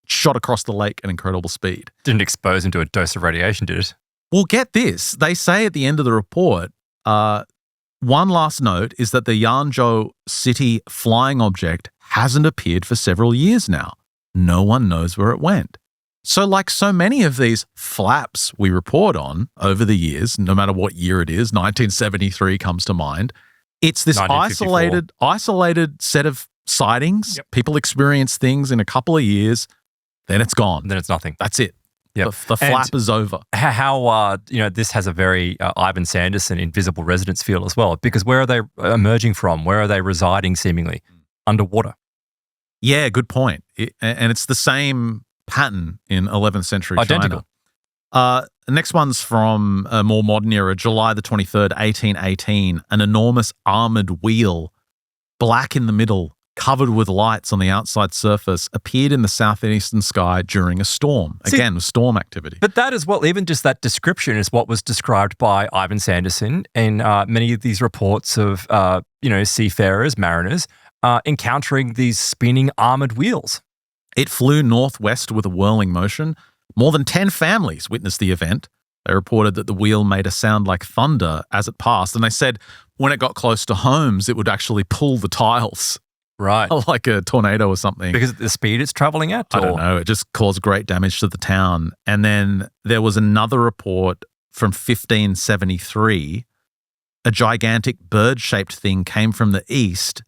shot across the lake at incredible speed. Didn't expose him to a dose of radiation, did it? Well, get this. They say at the end of the report, one last note is that the Yangzhou City flying object hasn't appeared for several years now. No one knows where it went. So like so many of these flaps we report on over the years, no matter what year it is, 1973 comes to mind, it's this isolated set of sightings. Yep. People experience things in a couple of years, then it's gone. Then it's nothing. That's it. Yep. The flap is over. How this has a very Ivan Sanderson invisible residence feel as well, because where are they emerging from? Where are they residing seemingly? Underwater. Yeah, good point. And it's the same pattern in 11th century Identical. China. Next one's from a more modern era, July the 23rd, 1818. An enormous armored wheel, black in the middle, covered with lights on the outside surface, appeared in the southeastern sky during a storm. Again, storm activity. But that as well, even just that description is what was described by Ivan Sanderson in many of these reports of, seafarers, mariners, encountering these spinning armored wheels. It flew northwest with a whirling motion. More than 10 families witnessed the event. They reported that the wheel made a sound like thunder as it passed, and they said when it got close to homes, it would actually pull the tiles. Right. Like a tornado or something. Because of the speed it's traveling at? I don't know. It just caused great damage to the town. And then there was another report from 1573. A gigantic bird-shaped thing came from the east.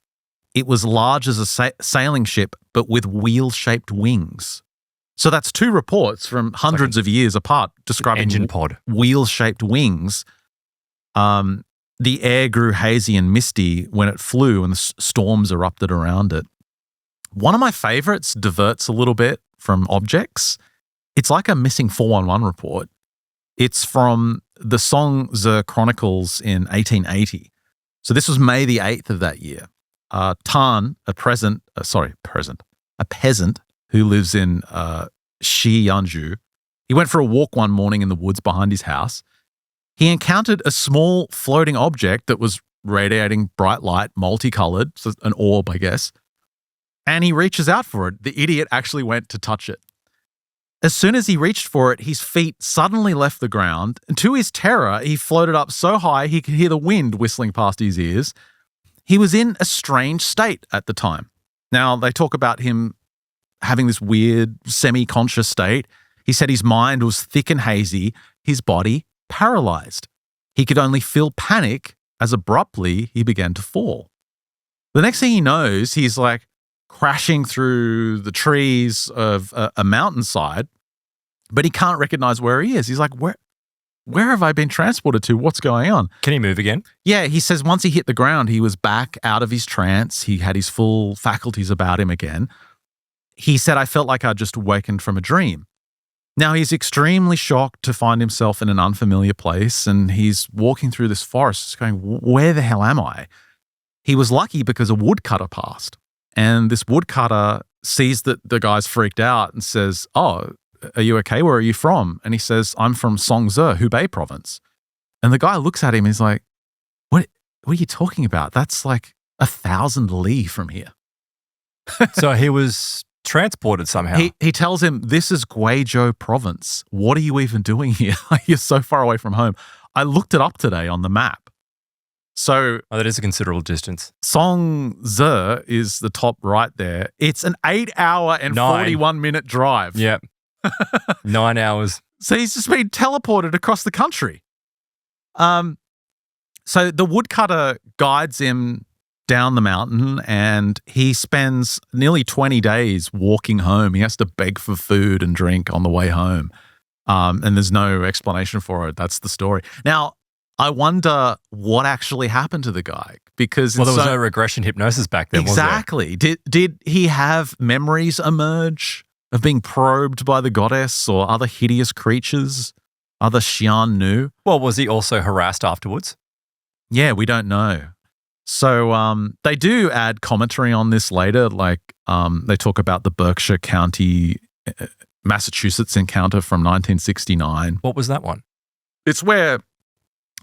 It was large as a sailing ship, but with wheel-shaped wings. So that's 2 reports from hundreds of years apart describing engine pod. Wheel-shaped wings. The air grew hazy and misty when it flew and the storms erupted around it. One of my favorites diverts a little bit from objects. It's like a missing 411 report. It's from the Songzi Chronicles in 1880. So this was May the 8th of that year. Tan, a peasant who lives in Xiannü, he went for a walk one morning in the woods behind his house. he encountered a small floating object that was radiating bright light, multicolored, so an orb, I guess. And he reaches out for it. The idiot actually went to touch it. As soon as he reached for it, his feet suddenly left the ground. And to his terror, he floated up so high he could hear the wind whistling past his ears. He was in a strange state at the time. Now, they talk about him having this weird semi-conscious state. He said his mind was thick and hazy, his body paralyzed. He could only feel panic as abruptly he began to fall. The next thing he knows, he's like crashing through the trees of a mountainside, but he can't recognize where he is. He's like, where have I been transported to? What's going on? Can he move again? Yeah, he says once he hit the ground, he was back out of his trance. He had his full faculties about him again. He said, I felt like I'd just awakened from a dream. Now, he's extremely shocked to find himself in an unfamiliar place, and he's walking through this forest going, where the hell am I? He was lucky because a woodcutter passed, and this woodcutter sees that the guy's freaked out and says, oh, are you okay? Where are you from? And he says, I'm from Songzhe, Hubei province. And the guy looks at him and he's like, what are you talking about? That's like 1,000 li from here. So he was transported somehow. He tells him, this is Guizhou province. What are you even doing here? You're so far away from home. I looked it up today on the map. So that is a considerable distance. Songzhe is the top right there. It's an 8-hour and 41-minute drive. Yep. 9 hours. So he's just been teleported across the country. So the woodcutter guides him down the mountain, and he spends nearly 20 days walking home. He has to beg for food and drink on the way home. And there's no explanation for it. That's the story. Now, I wonder what actually happened to the guy, because there was no regression hypnosis back then, exactly. Did he have memories emerge of being probed by the goddess or other hideous creatures, other Xian Nu? Well, was he also harassed afterwards? Yeah, we don't know. So they do add commentary on this later, like they talk about the Berkshire County, Massachusetts encounter from 1969. What was that one? It's where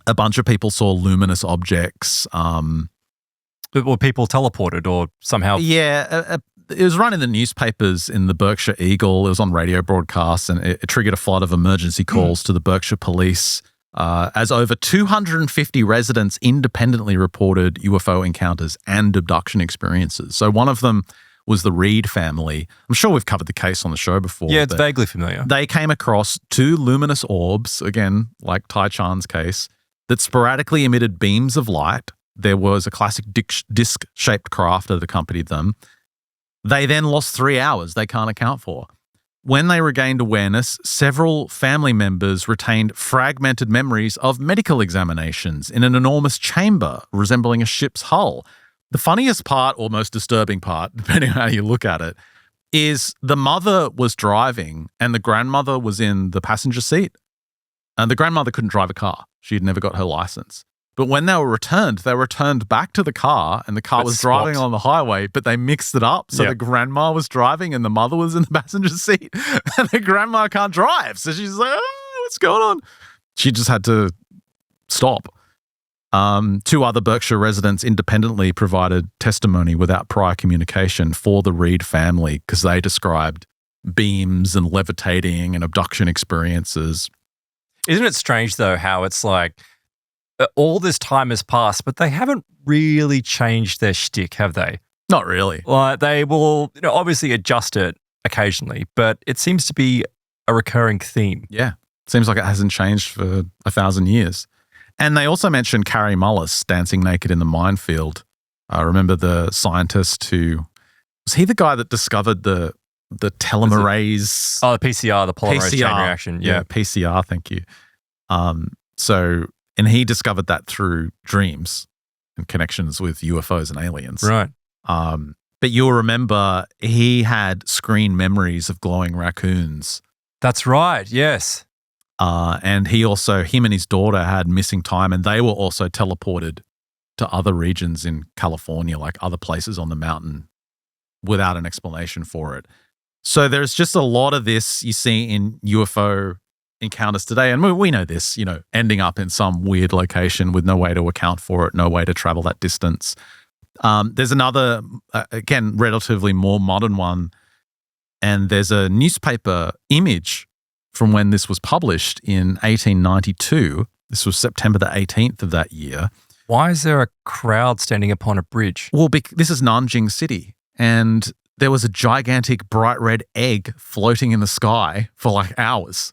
a bunch of people saw luminous objects. Were people teleported or somehow? Yeah, it was run in the newspapers in the Berkshire Eagle. It was on radio broadcasts, and it triggered a flood of emergency calls to the Berkshire police, as over 250 residents independently reported UFO encounters and abduction experiences. So one of them was the Reed family. I'm sure we've covered the case on the show before. Yeah, it's vaguely familiar. They came across 2 luminous orbs, again, like Tai Chan's case, that sporadically emitted beams of light. There was a classic disc-shaped craft that accompanied them. They then lost 3 hours they can't account for. When they regained awareness, several family members retained fragmented memories of medical examinations in an enormous chamber resembling a ship's hull. The funniest part, or most disturbing part, depending on how you look at it, is the mother was driving and the grandmother was in the passenger seat. And the grandmother couldn't drive a car. She had never got her license. But when they were returned back to the car, and the car was driving on the highway, but they mixed it up. So the grandma was driving and the mother was in the passenger seat, and the grandma can't drive. So she's like, oh, what's going on? She just had to stop. 2 other Berkshire residents independently provided testimony without prior communication for the Reed family, because they described beams and levitating and abduction experiences. Isn't it strange, though, how it's like all this time has passed, but they haven't really changed their shtick, have they? Not really. Like, they will, obviously adjust it occasionally, but it seems to be a recurring theme. Yeah. Seems like it hasn't changed for 1,000 years. And they also mentioned Carrie Mullis dancing naked in the minefield. I remember the scientist who, was he the guy that discovered the telomerase? Oh, the PCR, the polymerase chain reaction. Yeah, PCR, thank you. And he discovered that through dreams and connections with UFOs and aliens. Right. But you'll remember he had screen memories of glowing raccoons. That's right, yes. And him and his daughter had missing time, and they were also teleported to other regions in California, like other places on the mountain, without an explanation for it. So there's just a lot of this you see in UFO encounters today, and we know this, ending up in some weird location with no way to account for it, no way to travel that distance. There's another, again, relatively more modern one, and there's a newspaper image from when this was published in 1892. This was September the 18th of that year. Why is there a crowd standing upon a bridge? Well, this is Nanjing City, and there was a gigantic bright red egg floating in the sky for like hours.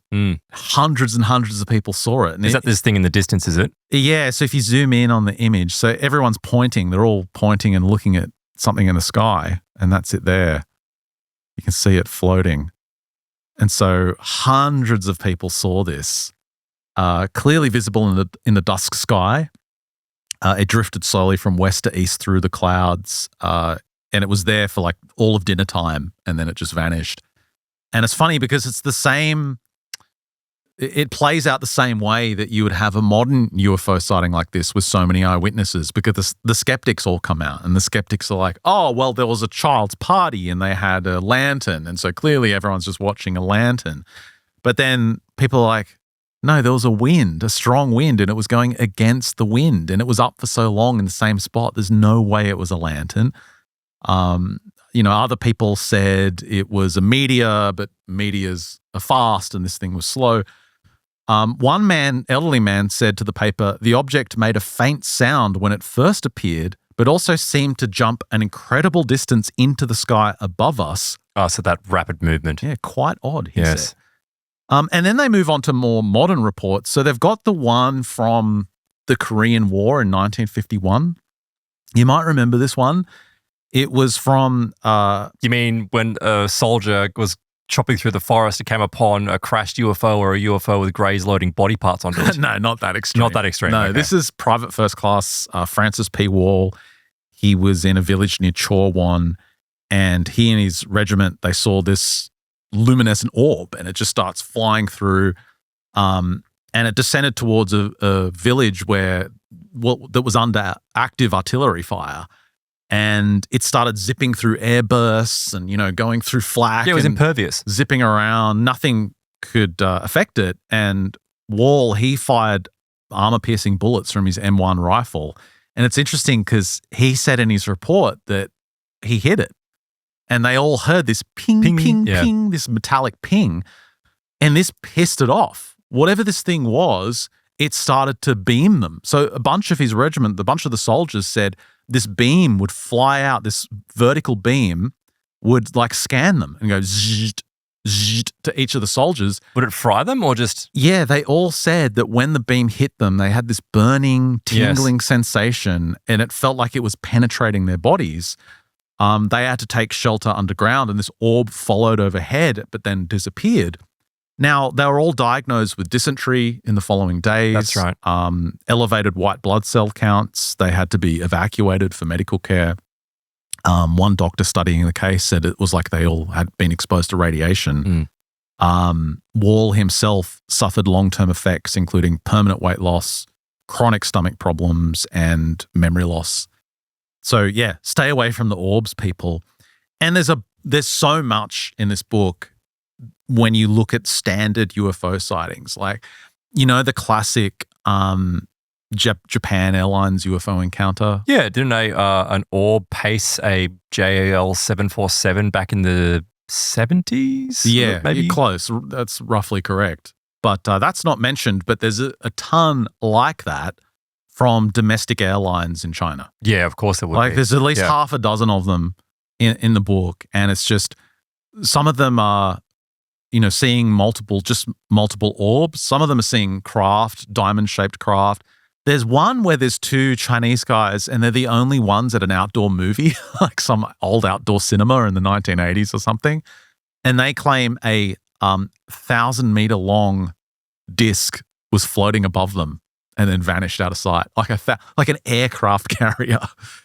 Hundreds and hundreds of people saw it. And is that this thing in the distance, is it? Yeah, so if you zoom in on the image, so everyone's pointing, they're all pointing and looking at something in the sky, and that's it there. You can see it floating. And so hundreds of people saw this, clearly visible in the dusk sky. It drifted slowly from west to east through the clouds, and it was there for like all of dinner time, and then it just vanished. And it's funny because it's the same, it plays out the same way that you would have a modern UFO sighting like this with so many eyewitnesses, because the skeptics all come out, and the skeptics are like, oh, well, there was a child's party and they had a lantern, and so clearly everyone's just watching a lantern. But then people are like, no, there was a strong wind, and it was going against the wind, and it was up for so long in the same spot. There's no way it was a lantern. Other people said it was a meteor, but meteors are fast and this thing was slow. One elderly man, said to the paper, the object made a faint sound when it first appeared, but also seemed to jump an incredible distance into the sky above us. Oh, so that rapid movement. Yeah, quite odd, he said. And then they move on to more modern reports. So they've got the one from the Korean War in 1951. You might remember this one. It was from... you mean when a soldier was chopping through the forest and came upon a crashed UFO or a UFO with greys loading body parts onto it? No, not that extreme. Not that extreme. No, okay. This is Private First Class Francis P. Wall. He was in a village near Chorwon, and he and his regiment, they saw this luminescent orb, and it just starts flying through, and it descended towards a village that was under active artillery fire, and it started zipping through air bursts and going through flak. Yeah, it was impervious, zipping around. Nothing could affect it. And Wall, he fired armor-piercing bullets from his M1 rifle, and it's interesting because he said in his report that he hit it. And they all heard this ping, ping, ping, this metallic ping, and this pissed it off. Whatever this thing was, it started to beam them. So a bunch of his regiment, a bunch of the soldiers said this beam would fly out, this vertical beam would like scan them and go zzzt, zzzt to each of the soldiers. Would it fry them or just? Yeah, they all said that when the beam hit them, they had this burning, tingling sensation, and it felt like it was penetrating their bodies. They had to take shelter underground, and this orb followed overhead, but then disappeared. Now, they were all diagnosed with dysentery in the following days. That's right. Elevated white blood cell counts. They had to be evacuated for medical care. One doctor studying the case said it was like they all had been exposed to radiation. Wall himself suffered long-term effects, including permanent weight loss, chronic stomach problems, and memory loss. So yeah, stay away from the orbs, people. And there's so much in this book when you look at standard UFO sightings, like, the classic Japan Airlines UFO encounter. Yeah, didn't an orb pace a JAL 747 back in the 70s? Yeah, maybe you're close. That's roughly correct. But that's not mentioned, but there's a ton like that from domestic airlines in China. Yeah, of course there would be. There's at least half a dozen of them in the book, and it's just some of them are, seeing multiple orbs. Some of them are seeing craft, diamond-shaped craft. There's one where there's two Chinese guys, and they're the only ones at an outdoor movie, like some old outdoor cinema in the 1980s or something, and they claim a 1,000-meter long disc was floating above them and then vanished out of sight, like an aircraft carrier.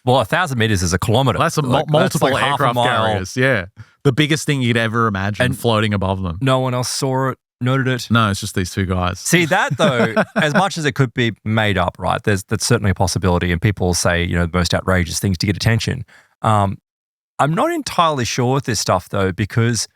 Well, 1,000 meters is a kilometer. That's multiple like aircraft carriers. Yeah, the biggest thing you'd ever imagine, and floating above them. No one else saw it, noted it. No, it's just these two guys. See that though, as much as it could be made up, right? That's certainly a possibility, and people say the most outrageous things to get attention. I'm not entirely sure with this stuff though, because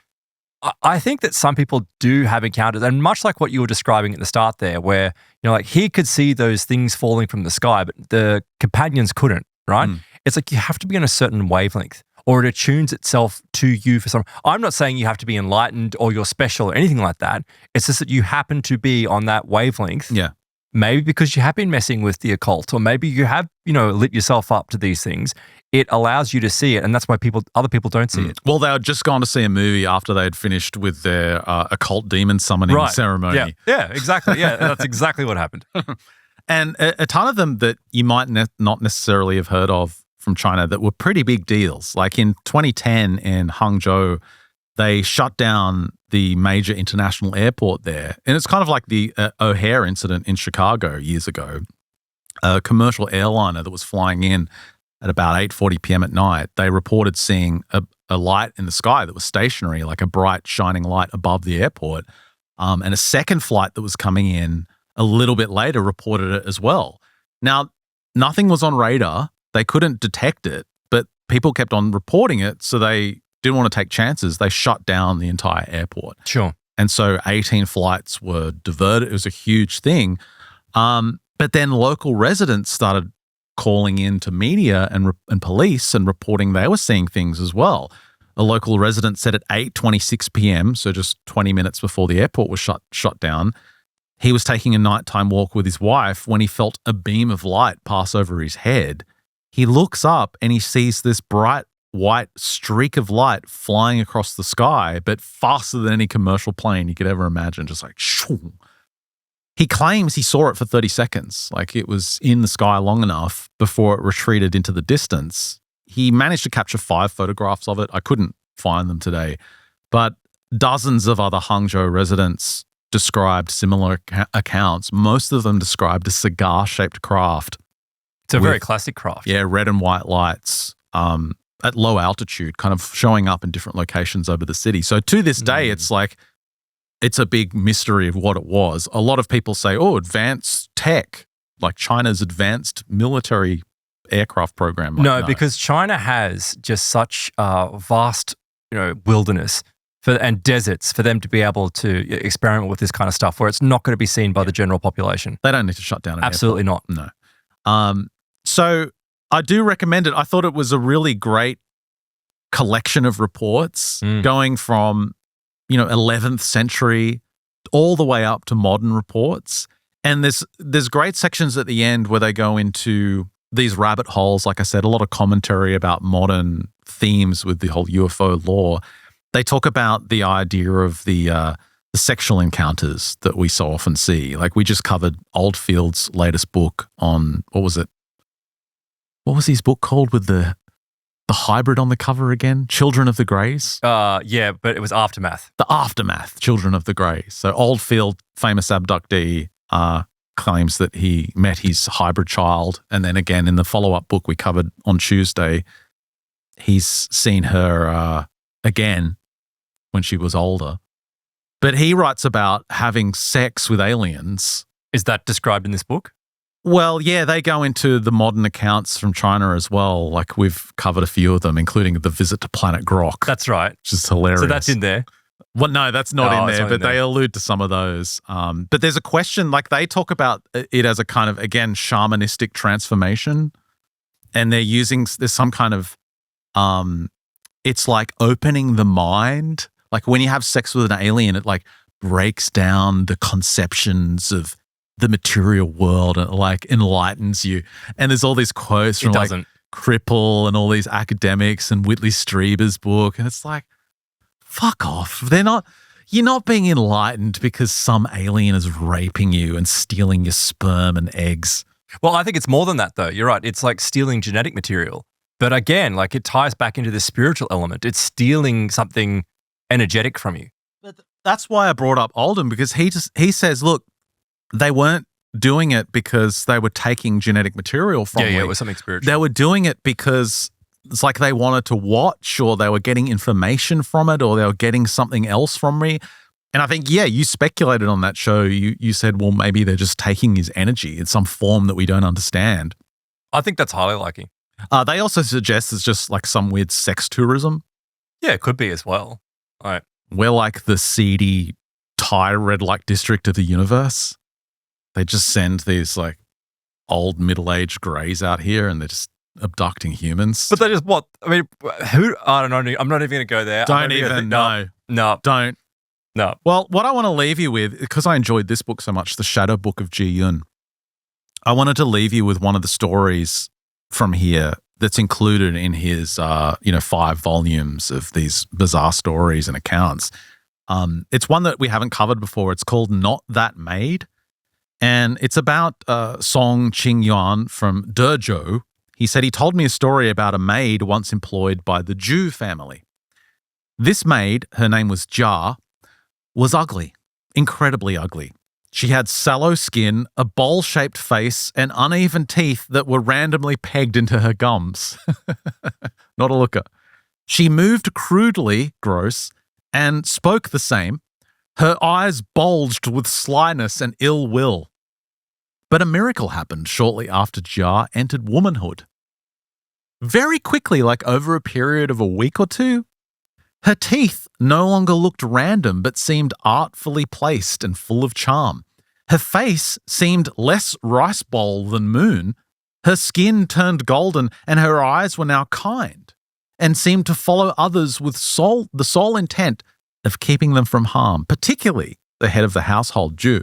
I think that some people do have encounters, and much like what you were describing at the start there, where, like he could see those things falling from the sky, but the companions couldn't, right? It's like you have to be on a certain wavelength, or it attunes itself to you for some. I'm not saying you have to be enlightened or you're special or anything like that. It's just that you happen to be on that wavelength. Yeah. Maybe because you have been messing with the occult, or maybe you have, lit yourself up to these things. It allows you to see it, and that's why other people don't see it. Well, they had just gone to see a movie after they had finished with their occult demon summoning ceremony. Yeah, exactly. Yeah, that's exactly what happened. And a ton of them that you might not necessarily have heard of from China that were pretty big deals. Like in 2010 in Hangzhou, they shut down the major international airport there. And it's kind of like the O'Hare incident in Chicago years ago. A commercial airliner that was flying in at about 8:40 p.m. at night, they reported seeing a light in the sky that was stationary, like a bright shining light above the airport. And a second flight that was coming in a little bit later reported it as well. Now, nothing was on radar. They couldn't detect it, but people kept on reporting it, so they didn't want to take chances. They shut down the entire airport. Sure. And so 18 flights were diverted. It was a huge thing. But then local residents started calling in to media and police and reporting they were seeing things as well. A local resident said at 8:26 p.m., so just 20 minutes before the airport was shut down, he was taking a nighttime walk with his wife when he felt a beam of light pass over his head. He looks up and he sees this bright white streak of light flying across the sky, but faster than any commercial plane you could ever imagine, just like shoo. He claims he saw it for 30 seconds, like it was in the sky long enough before it retreated into the distance. He managed to capture 5 photographs of it. I couldn't find them today, but dozens of other Hangzhou residents described similar accounts. Most of them described a cigar-shaped craft. It's a very classic craft. Yeah, red and white lights at low altitude, kind of showing up in different locations over the city. So to this day, it's like, it's a big mystery of what it was. A lot of people say, advanced tech, like China's advanced military aircraft program. Like, no, because China has just such vast, wilderness and deserts for them to be able to experiment with this kind of stuff where it's not going to be seen by the general population. They don't need to shut down an Absolutely airport. not. No. So I do recommend it. I thought it was a really great collection of reports going from 11th century all the way up to modern reports. And there's great sections at the end where they go into these rabbit holes. Like I said, a lot of commentary about modern themes with the whole UFO lore. They talk about the idea of the sexual encounters that we so often see. Like we just covered Oldfield's latest book on, what was it? What was his book called with the hybrid on the cover again? Children of the Greys? Yeah, but it was Aftermath. The Aftermath, Children of the Greys. So Oldfield, famous abductee, claims that he met his hybrid child. And then again, in the follow-up book we covered on Tuesday, he's seen her again when she was older. But he writes about having sex with aliens. Is that described in this book? Well, yeah, they go into the modern accounts from China as well. Like we've covered a few of them, including the visit to Planet Grok. That's right. Which is hilarious. So that's in there? Well, no, that's not in there, but they allude to some of those. But there's a question, like they talk about it as a kind of, again, shamanistic transformation. And there's some kind of, it's like opening the mind. Like when you have sex with an alien, it like breaks down the conceptions of the material world and like enlightens you. And there's all these quotes from like Cripple and all these academics and Whitley Strieber's book. And it's like, fuck off. You're not being enlightened because some alien is raping you and stealing your sperm and eggs. Well, I think it's more than that though. You're right. It's like stealing genetic material. But again, like it ties back into the spiritual element. It's stealing something energetic from you. But that's why I brought up Oldham, because he says, look, they weren't doing it because they were taking genetic material from me. Yeah, it was something spiritual. They were doing it because it's like they wanted to watch, or they were getting information from it, or they were getting something else from me. And I think, yeah, you speculated on that show. You said, well, maybe they're just taking his energy in some form that we don't understand. I think that's highly likely. They also suggest it's just like some weird sex tourism. Yeah, it could be as well. All right. We're like the seedy Thai red light district of the universe. They just send these like old middle-aged greys out here and they're just abducting humans. But they just what? I mean, who? I don't know. I'm not even going to go there. Don't even know. No. Don't. No. Well, what I want to leave you with, because I enjoyed this book so much, The Shadow Book of Ji-yun, I wanted to leave you with one of the stories from here that's included in his, 5 volumes of these bizarre stories and accounts. It's one that we haven't covered before. It's called Not That Maid. And it's about Song Qing-yuan from Dezhou. He said he told me a story about a maid once employed by the Zhu family. This maid, her name was Jia, was ugly, incredibly ugly. She had sallow skin, a bowl-shaped face, and uneven teeth that were randomly pegged into her gums. Not a looker. She moved crudely, gross, and spoke the same. Her eyes bulged with slyness and ill will. But a miracle happened shortly after Jia entered womanhood. Very quickly, like over a period of a week or two, her teeth no longer looked random but seemed artfully placed and full of charm. Her face seemed less rice bowl than moon. Her skin turned golden and her eyes were now kind and seemed to follow others with the sole intent of keeping them from harm, particularly the head of the household, Zhu.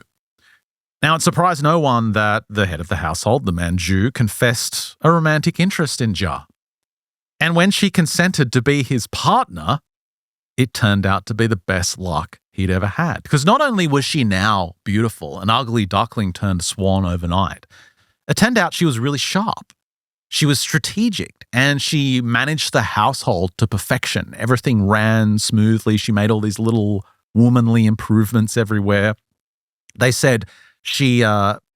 Now, it surprised no one that the head of the household, the man Zhu, confessed a romantic interest in Jia. And when she consented to be his partner, it turned out to be the best luck he'd ever had. Because not only was she now beautiful, an ugly duckling turned swan overnight, it turned out she was really sharp. She was strategic and she managed the household to perfection. Everything ran smoothly. She made all these little womanly improvements everywhere. They said she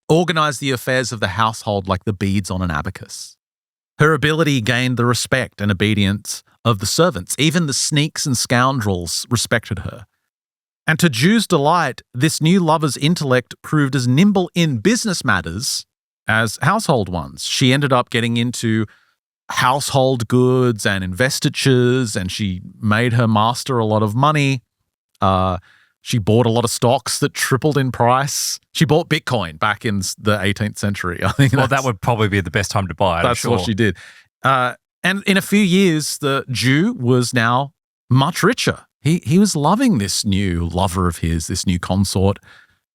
organized the affairs of the household like the beads on an abacus. Her ability gained the respect and obedience of the servants. Even the sneaks and scoundrels respected her. And to Zhu's delight, this new lover's intellect proved as nimble in business matters as household ones. She ended up getting into household goods and investitures, and she made her master a lot of money. She bought a lot of stocks that tripled in price. She bought Bitcoin back in the 18th century. I think that would probably be the best time to buy it. That's what she did. And in a few years, the Zhu was now much richer. He was loving this new lover of his, this new consort.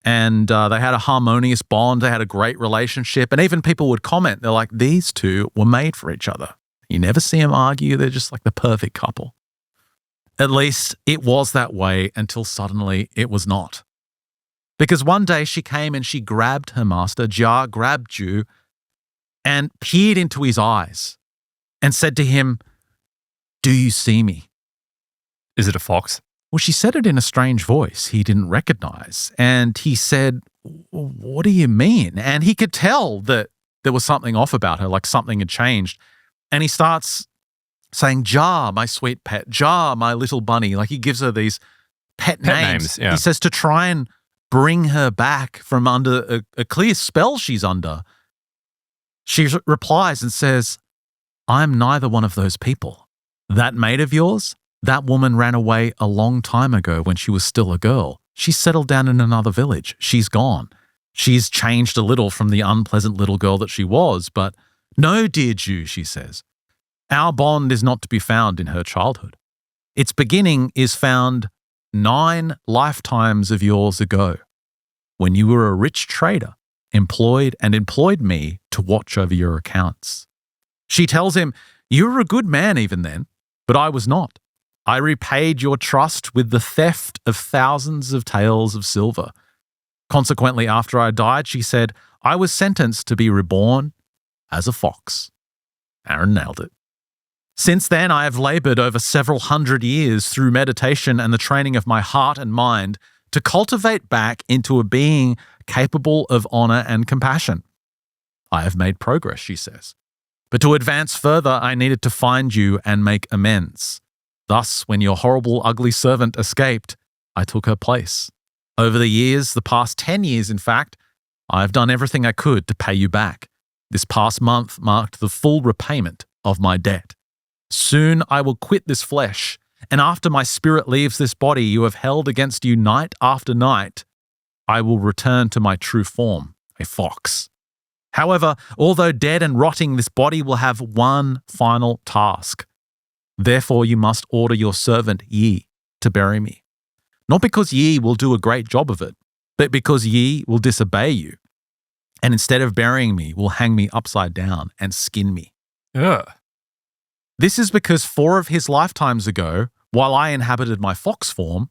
And they had a harmonious bond. They had a great relationship. And even people would comment, they're like, these two were made for each other. You never see them argue. They're just like the perfect couple. At least it was that way until suddenly it was not. Because one day she came and she grabbed her master, Jia grabbed Zhu, and peered into his eyes and said to him, "Do you see me?" Is it a fox? Well, she said it in a strange voice he didn't recognize. And he said, "What do you mean?" And he could tell that there was something off about her, like something had changed. And he starts saying, "Jia, my sweet pet, Jia, my little bunny." Like he gives her these pet names. Yeah. He says to try and bring her back from under a clear spell she's under. She replies and says, "I'm neither one of those people. That maid of yours, that woman ran away a long time ago when she was still a girl. She settled down in another village. She's gone. She's changed a little from the unpleasant little girl that she was, but no, dear Zhu," she says, "our bond is not to be found in her childhood. Its beginning is found 9 lifetimes of yours ago, when you were a rich trader, employed me to watch over your accounts." She tells him, "You were a good man even then, but I was not. I repaid your trust with the theft of thousands of taels of silver. Consequently, after I died," she said, "I was sentenced to be reborn as a fox." Aaron nailed it. "Since then, I have labored over several hundred years through meditation and the training of my heart and mind to cultivate back into a being capable of honor and compassion. I have made progress," she says. "But to advance further, I needed to find you and make amends. Thus, when your horrible, ugly servant escaped, I took her place. Over the years, the past 10 years, in fact, I have done everything I could to pay you back. This past month marked the full repayment of my debt. Soon I will quit this flesh And after my spirit leaves this body you have held against you night after night, I will return to my true form, a fox. However, although dead and rotting, this body will have one final task. Therefore, you must order your servant Yi to bury me. Not because Yi will do a great job of it, but because Yi will disobey you. And instead of burying me, will hang me upside down and skin me. Ugh. This is because 4 of his lifetimes ago, while I inhabited my fox form,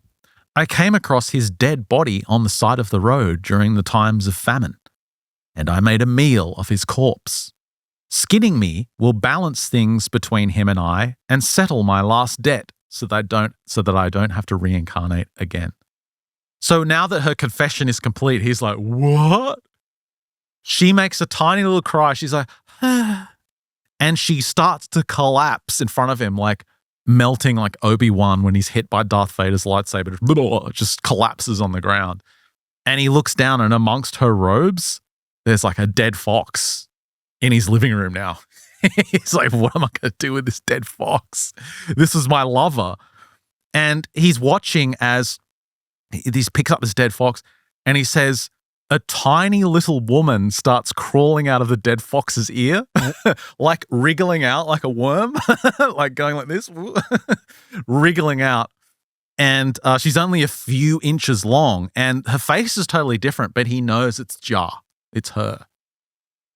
I came across his dead body on the side of the road during the times of famine, and I made a meal of his corpse. Skinning me will balance things between him and I and settle my last debt so that I don't have to reincarnate again. So now that her confession is complete, he's like, what? She makes a tiny little cry. She's like, and she starts to collapse in front of him, like melting like Obi-Wan when he's hit by Darth Vader's lightsaber. It just collapses on the ground. And he looks down, and amongst her robes, there's like a dead fox in his living room now. He's like, what am I going to do with this dead fox? This is my lover. And he's watching as he picks up this dead fox, and he says, a tiny little woman starts crawling out of the dead fox's ear, like wriggling out like a worm, like going like this, wriggling out. And she's only a few inches long, and her face is totally different, but he knows it's Jia. It's her.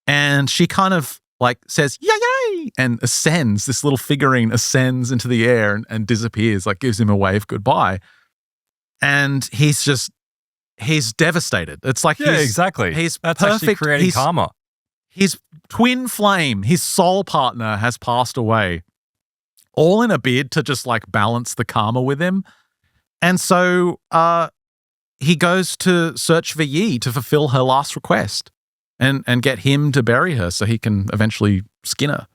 And she kind of like says, yay, and ascends. This little figurine ascends into the air and disappears, like gives him a wave goodbye. And he's devastated. It's like exactly. He's That's perfect. actually creating karma. His twin flame, his soul partner has passed away, all in a bid to just like balance the karma with him. And so he goes to search for Yi to fulfill her last request and get him to bury her so he can eventually skin her.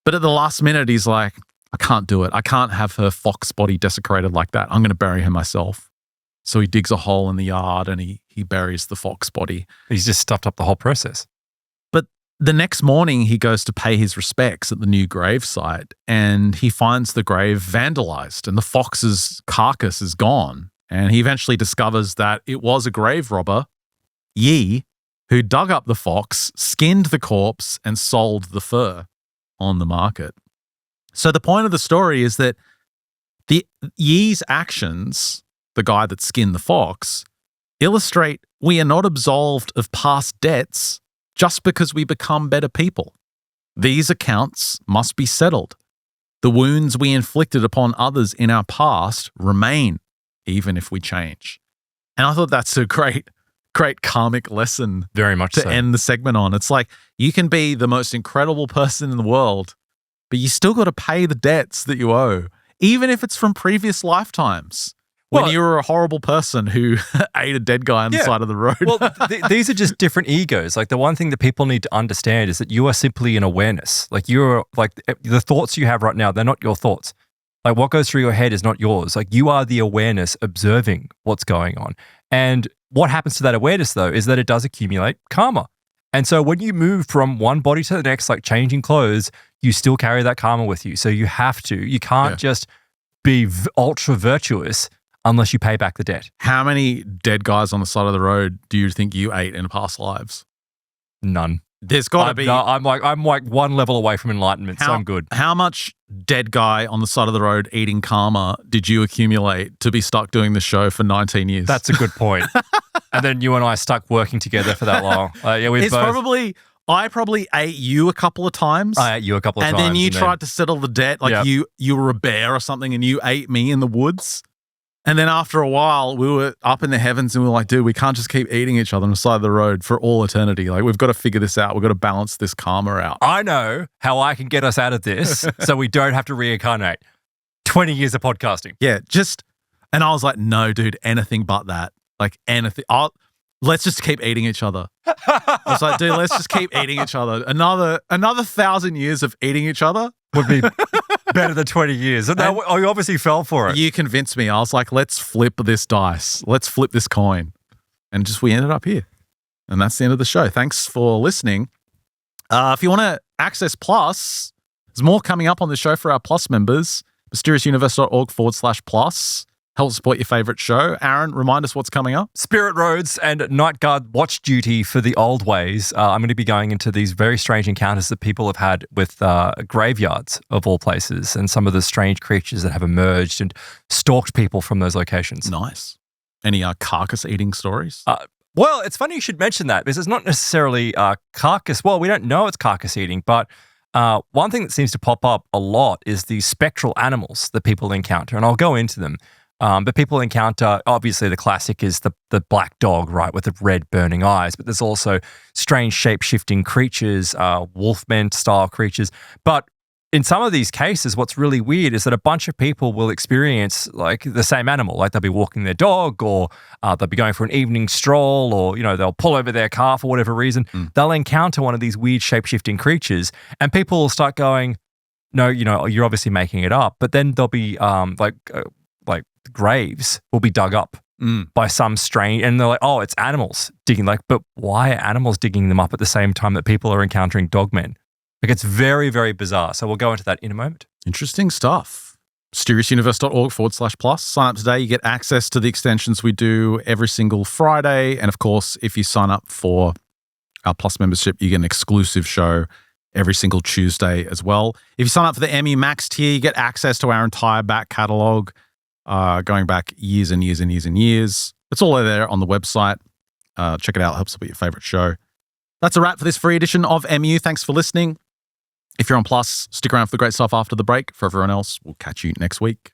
But at the last minute, he's like, I can't do it. I can't have her fox body desecrated like that. I'm going to bury her myself. So he digs a hole in the yard and he buries the fox body. He's just stuffed up the whole process. But the next morning, he goes to pay his respects at the new grave site, and he finds the grave vandalized and the fox's carcass is gone. And he eventually discovers that it was a grave robber, Yi, who dug up the fox, skinned the corpse, and sold the fur on the market. So the point of the story is that Yi's actions, the guy that skinned the fox, illustrate we are not absolved of past debts just because we become better people. These accounts must be settled. The wounds we inflicted upon others in our past remain, even if we change. And I thought that's a great karmic lesson. Very much to so. end the segment on. It's like you can be the most incredible person in the world, but you still got to pay the debts that you owe, even if it's from previous lifetimes. When you were a horrible person who ate a dead guy on the side of the road. Well, these are just different egos. Like the one thing that people need to understand is that you are simply an awareness. Like you're like the thoughts you have right now, they're not your thoughts. Like what goes through your head is not yours. Like you are the awareness observing what's going on. And what happens to that awareness though is that it does accumulate karma. And so when you move from one body to the next, like changing clothes, you still carry that karma with you. So you can't just be ultra virtuous unless you pay back the debt. How many dead guys on the side of the road do you think you ate in past lives? None. There's got to be. No, I'm like one level away from enlightenment, so I'm good. How much dead guy on the side of the road eating karma did you accumulate to be stuck doing the show for 19 years? That's a good point. And then you and I stuck working together for that long. I probably ate you a couple of times. I ate you a couple of times. And then you tried to settle the debt. Like you were a bear or something and you ate me in the woods. And then after a while, we were up in the heavens and we were like, dude, we can't just keep eating each other on the side of the road for all eternity. Like, we've got to figure this out. We've got to balance this karma out. I know how I can get us out of this so we don't have to reincarnate. 20 years of podcasting. Yeah, and I was like, no, dude, anything but that. Like, anything. Let's just keep eating each other. I was like, dude, let's just keep eating each other. Another 1,000 years of eating each other would be better than 20 years. And you obviously fell for it. You convinced me. I was like, let's flip this dice. Let's flip this coin. And we ended up here. And that's the end of the show. Thanks for listening. If you want to access Plus, there's more coming up on the show for our Plus members. mysteriousuniverse.org/plus. Help support your favorite show. Aaron, remind us what's coming up. Spirit Roads and Night Guard watch duty for the old ways. I'm going to be going into these very strange encounters that people have had with graveyards of all places and some of the strange creatures that have emerged and stalked people from those locations. Nice. Any carcass eating stories? Well, it's funny you should mention that because it's not necessarily carcass. Well, we don't know it's carcass eating, but one thing that seems to pop up a lot is the spectral animals that people encounter, and I'll go into them. But people encounter, obviously the classic is the black dog, right, with the red burning eyes. But there's also strange shape-shifting creatures, wolfman-style creatures. But in some of these cases, what's really weird is that a bunch of people will experience like the same animal. Like they'll be walking their dog or they'll be going for an evening stroll or, they'll pull over their car for whatever reason. They'll encounter one of these weird shape-shifting creatures and people will start going, no, you're obviously making it up. But then there'll be like graves will be dug up by some strange, and they're like, oh, it's animals digging. Like, but why are animals digging them up at the same time that people are encountering dogmen? Like, it's very, very bizarre. So we'll go into that in a moment. Interesting stuff. mysteriousuniverse.org/plus. Sign up today. You get access to the extensions we do every single Friday. And of course, if you sign up for our Plus membership, you get an exclusive show every single Tuesday as well. If you sign up for the Emmy Max tier, you get access to our entire back catalog. Going back years and years and years and years. It's all there on the website. Check it out. It helps support your favorite show. That's a wrap for this free edition of MU. Thanks for listening. If you're on Plus, stick around for the great stuff after the break. For everyone else, we'll catch you next week.